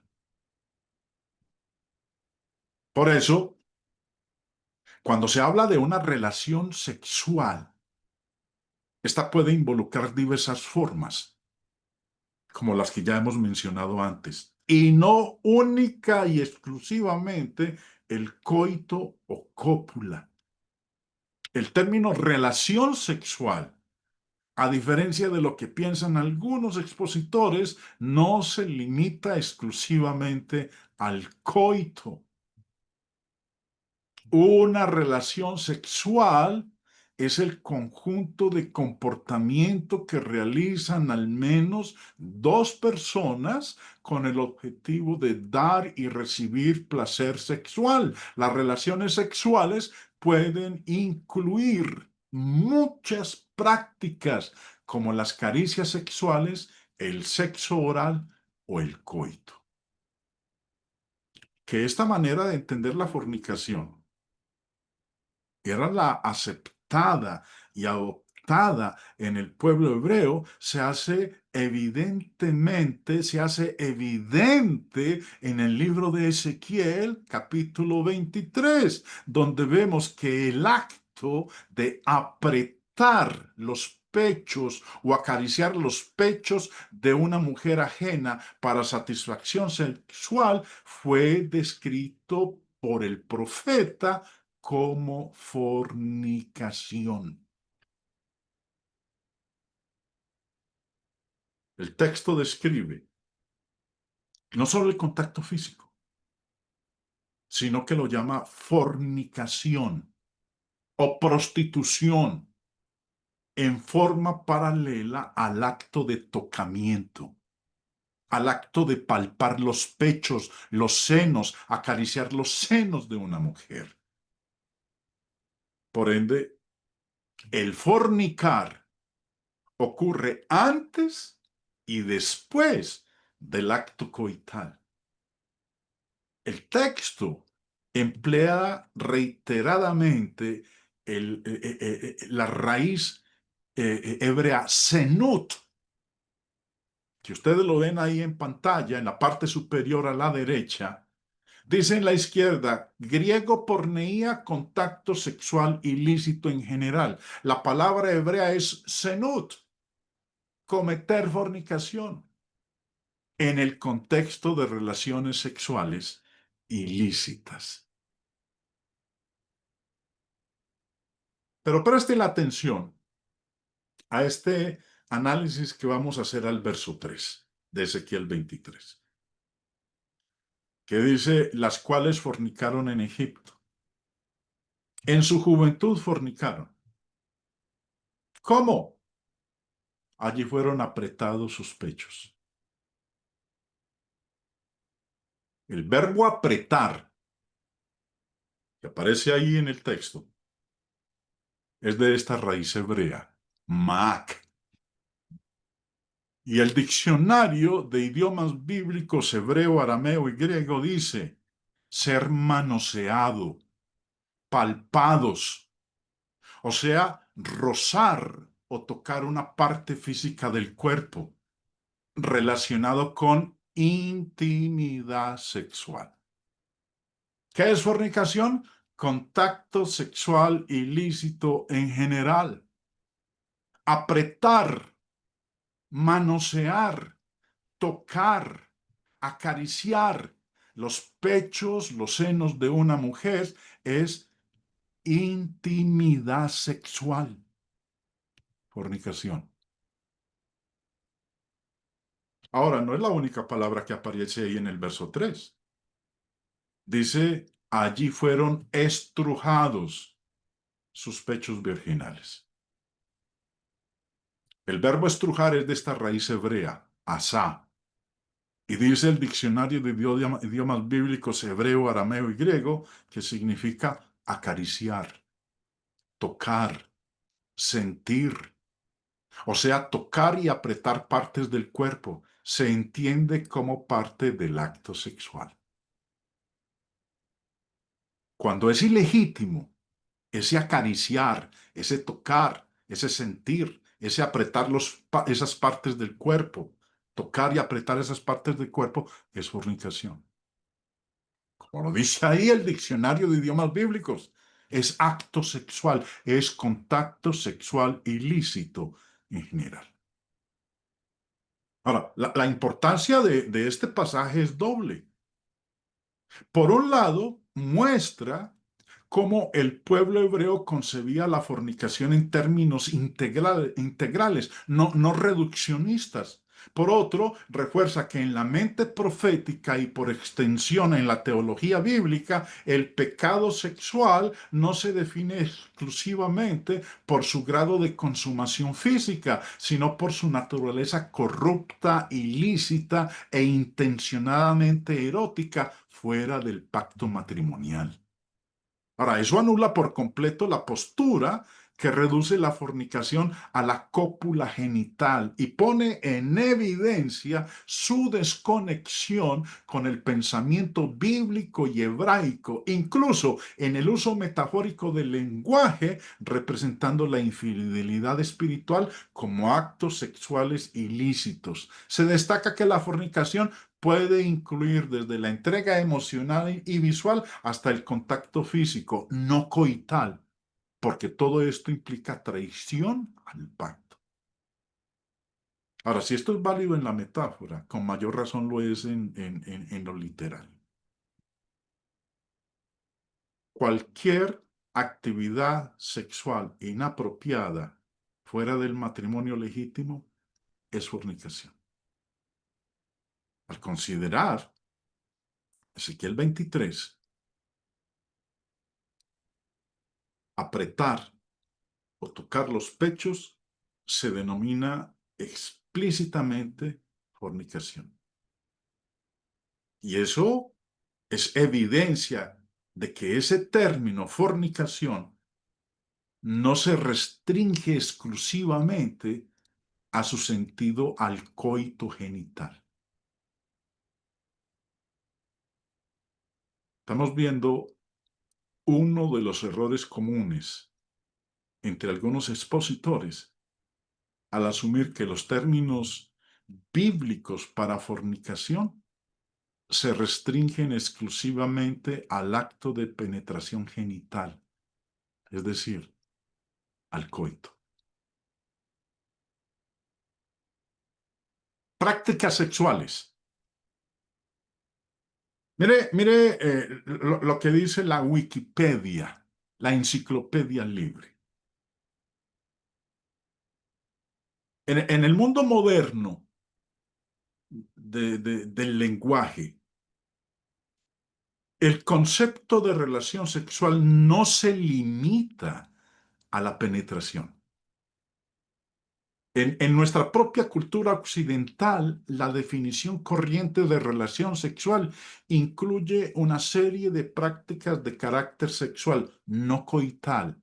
Por eso, cuando se habla de una relación sexual, esta puede involucrar diversas formas, como las que ya hemos mencionado antes, y no única y exclusivamente el coito o cópula. El término relación sexual, a diferencia de lo que piensan algunos expositores, no se limita exclusivamente al coito. Una relación sexual es el conjunto de comportamiento que realizan al menos dos personas con el objetivo de dar y recibir placer sexual. Las relaciones sexuales pueden incluir muchas prácticas como las caricias sexuales, el sexo oral o el coito. Que esta manera de entender la fornicación era la aceptada y adoptada en el pueblo hebreo, se hace evidente en el libro de Ezequiel, capítulo 23, donde vemos que el acto de apretar los pechos o acariciar los pechos de una mujer ajena para satisfacción sexual fue descrito por el profeta como fornicación. El texto describe no solo el contacto físico, sino que lo llama fornicación o prostitución en forma paralela al acto de tocamiento, al acto de palpar los pechos, los senos, acariciar los senos de una mujer. Por ende, el fornicar ocurre antes y después del acto coital. El texto emplea reiteradamente la raíz hebrea senut, que ustedes lo ven ahí en pantalla, en la parte superior a la derecha, Dice en la izquierda, griego porneía, contacto sexual ilícito en general. La palabra hebrea es senut, cometer fornicación, en el contexto de relaciones sexuales ilícitas. Pero presten la atención a este análisis que vamos a hacer al verso 3 de Ezequiel 23, que dice, las cuales fornicaron en Egipto. En su juventud fornicaron. ¿Cómo? Allí fueron apretados sus pechos. El verbo apretar, que aparece ahí en el texto, es de esta raíz hebrea, mac. Y el diccionario de idiomas bíblicos hebreo, arameo y griego dice ser manoseado, palpados, o sea, rozar o tocar una parte física del cuerpo relacionado con intimidad sexual. ¿Qué es fornicación? Contacto sexual ilícito en general. Apretar, manosear, tocar, acariciar los pechos, los senos de una mujer es intimidad sexual. Fornicación. Ahora, no es la única palabra que aparece ahí en el verso 3. Dice, allí fueron estrujados sus pechos virginales. El verbo estrujar es de esta raíz hebrea, asá, y dice el diccionario de idiomas bíblicos hebreo, arameo y griego que significa acariciar, tocar, sentir, o sea, tocar y apretar partes del cuerpo. Se entiende como parte del acto sexual. Cuando es ilegítimo, ese acariciar, ese tocar, ese sentir, ese apretar esas partes del cuerpo, tocar y apretar esas partes del cuerpo, es fornicación. Como lo dice ahí el diccionario de idiomas bíblicos, es acto sexual, es contacto sexual ilícito en general. Ahora, la importancia de este pasaje es doble. Por un lado, muestra cómo el pueblo hebreo concebía la fornicación en términos integrales, no reduccionistas. Por otro, refuerza que en la mente profética y por extensión en la teología bíblica, el pecado sexual no se define exclusivamente por su grado de consumación física, sino por su naturaleza corrupta, ilícita e intencionadamente erótica fuera del pacto matrimonial. Ahora, eso anula por completo la postura que reduce la fornicación a la cópula genital y pone en evidencia su desconexión con el pensamiento bíblico y hebraico, incluso en el uso metafórico del lenguaje, representando la infidelidad espiritual como actos sexuales ilícitos. Se destaca que la fornicación puede incluir desde la entrega emocional y visual hasta el contacto físico, no coital, porque todo esto implica traición al pacto. Ahora, si esto es válido en la metáfora, con mayor razón lo es en lo literal. Cualquier actividad sexual inapropiada fuera del matrimonio legítimo es fornicación. Al considerar Ezequiel 23, apretar o tocar los pechos se denomina explícitamente fornicación. Y eso es evidencia de que ese término fornicación no se restringe exclusivamente a su sentido al coito genital. Estamos viendo uno de los errores comunes entre algunos expositores al asumir que los términos bíblicos para fornicación se restringen exclusivamente al acto de penetración genital, es decir, al coito. Prácticas sexuales. Mire lo que dice la Wikipedia, la enciclopedia libre. En el mundo moderno del lenguaje, el concepto de relación sexual no se limita a la penetración. En nuestra propia cultura occidental, la definición corriente de relación sexual incluye una serie de prácticas de carácter sexual no coital,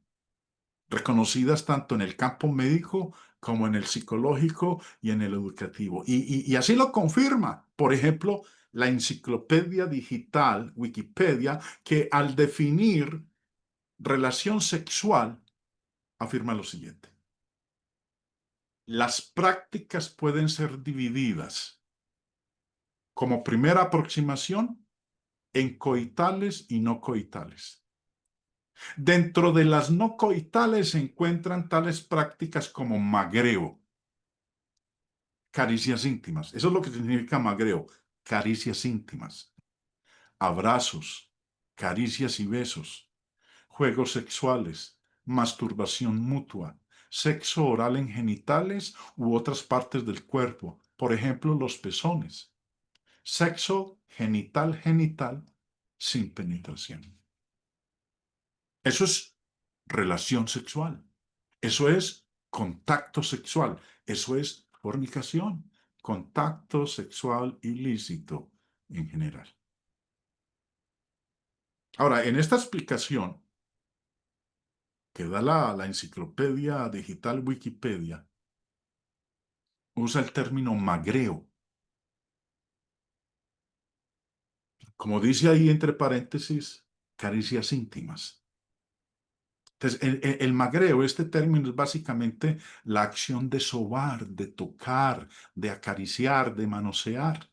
reconocidas tanto en el campo médico como en el psicológico y en el educativo. Y así lo confirma, por ejemplo, la enciclopedia digital Wikipedia, que al definir relación sexual afirma lo siguiente: las prácticas pueden ser divididas como primera aproximación en coitales y no coitales. Dentro de las no coitales se encuentran tales prácticas como magreo, caricias íntimas. Eso es lo que significa magreo, caricias íntimas, abrazos, caricias y besos, juegos sexuales, masturbación mutua, sexo oral en genitales u otras partes del cuerpo, por ejemplo, los pezones. Sexo genital sin penetración. Eso es relación sexual. Eso es contacto sexual. Eso es fornicación. Contacto sexual ilícito en general. Ahora, en esta explicación que da la enciclopedia digital Wikipedia, usa el término magreo. Como dice ahí entre paréntesis, caricias íntimas. Entonces, el magreo, este término es básicamente la acción de sobar, de tocar, de acariciar, de manosear.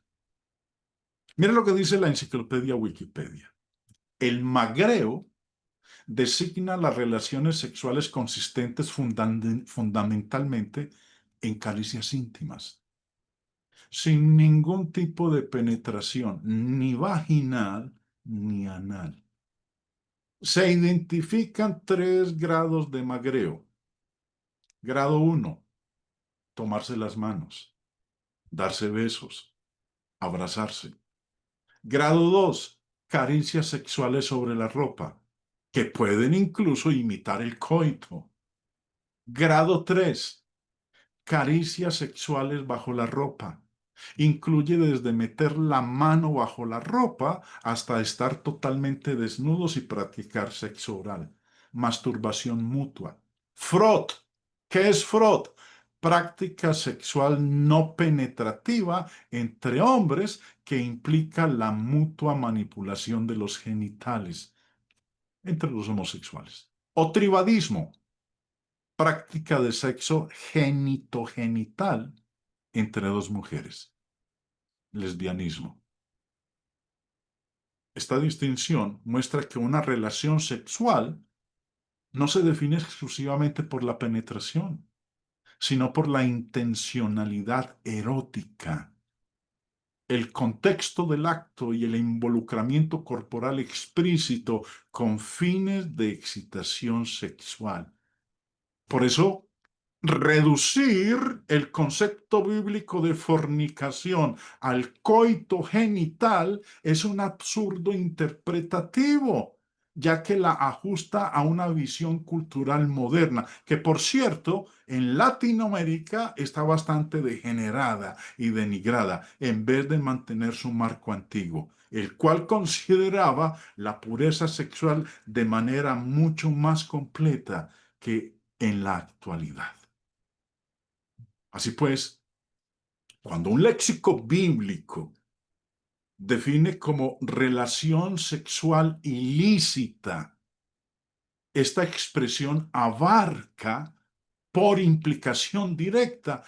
Mira lo que dice la enciclopedia Wikipedia. El magreo designa las relaciones sexuales consistentes fundamentalmente en caricias íntimas, sin ningún tipo de penetración, ni vaginal ni anal. Se identifican 3 grados de magreo. Grado 1, tomarse las manos, darse besos, abrazarse. Grado 2, caricias sexuales sobre la ropa, que pueden incluso imitar el coito. Grado 3, caricias sexuales bajo la ropa. Incluye desde meter la mano bajo la ropa hasta estar totalmente desnudos y practicar sexo oral. Masturbación mutua. Frot. ¿Qué es frot? Práctica sexual no penetrativa entre hombres que implica la mutua manipulación de los genitales entre los homosexuales. O tribadismo, práctica de sexo genitogenital entre dos mujeres. Lesbianismo. Esta distinción muestra que una relación sexual no se define exclusivamente por la penetración, sino por la intencionalidad erótica, el contexto del acto y el involucramiento corporal explícito con fines de excitación sexual. Por eso, reducir el concepto bíblico de fornicación al coito genital es un absurdo interpretativo, ya que la ajusta a una visión cultural moderna, que por cierto, en Latinoamérica está bastante degenerada y denigrada, en vez de mantener su marco antiguo, el cual consideraba la pureza sexual de manera mucho más completa que en la actualidad. Así pues, cuando un léxico bíblico define como relación sexual ilícita, esta expresión abarca, por implicación directa,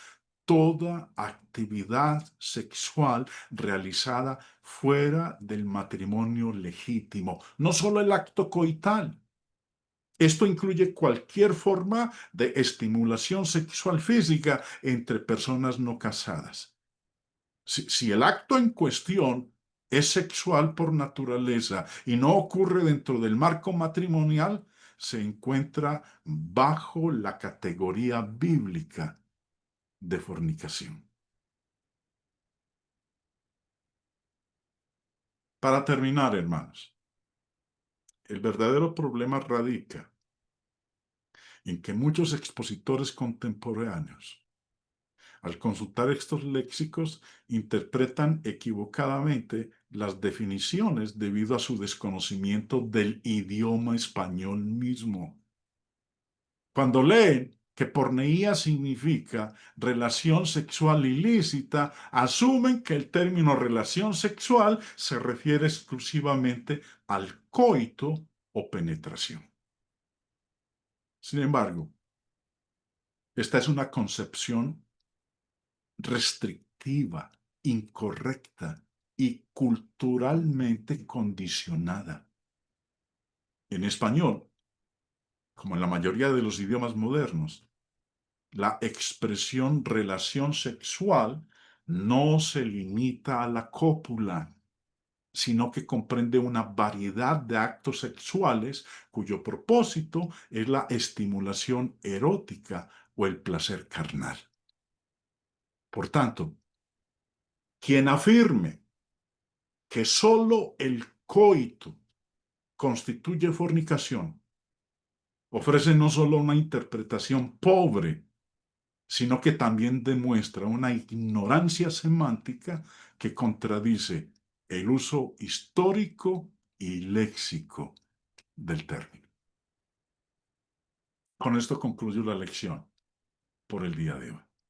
toda actividad sexual realizada fuera del matrimonio legítimo, no solo el acto coital. Esto incluye cualquier forma de estimulación sexual física entre personas no casadas. Si el acto en cuestión es sexual por naturaleza y no ocurre dentro del marco matrimonial, se encuentra bajo la categoría bíblica de fornicación. Para terminar, hermanos, el verdadero problema radica en que muchos expositores contemporáneos, al consultar estos léxicos, interpretan equivocadamente las definiciones debido a su desconocimiento del idioma español mismo. Cuando leen que porneía significa relación sexual ilícita, asumen que el término relación sexual se refiere exclusivamente al coito o penetración. Sin embargo, esta es una concepción restrictiva, incorrecta y culturalmente condicionada. En español, como en la mayoría de los idiomas modernos, la expresión relación sexual no se limita a la cópula, sino que comprende una variedad de actos sexuales cuyo propósito es la estimulación erótica o el placer carnal. Por tanto, quien afirme que sólo el coito constituye fornicación, ofrece no solo una interpretación pobre, sino que también demuestra una ignorancia semántica que contradice el uso histórico y léxico del término. Con esto concluyo la lección por el día de hoy.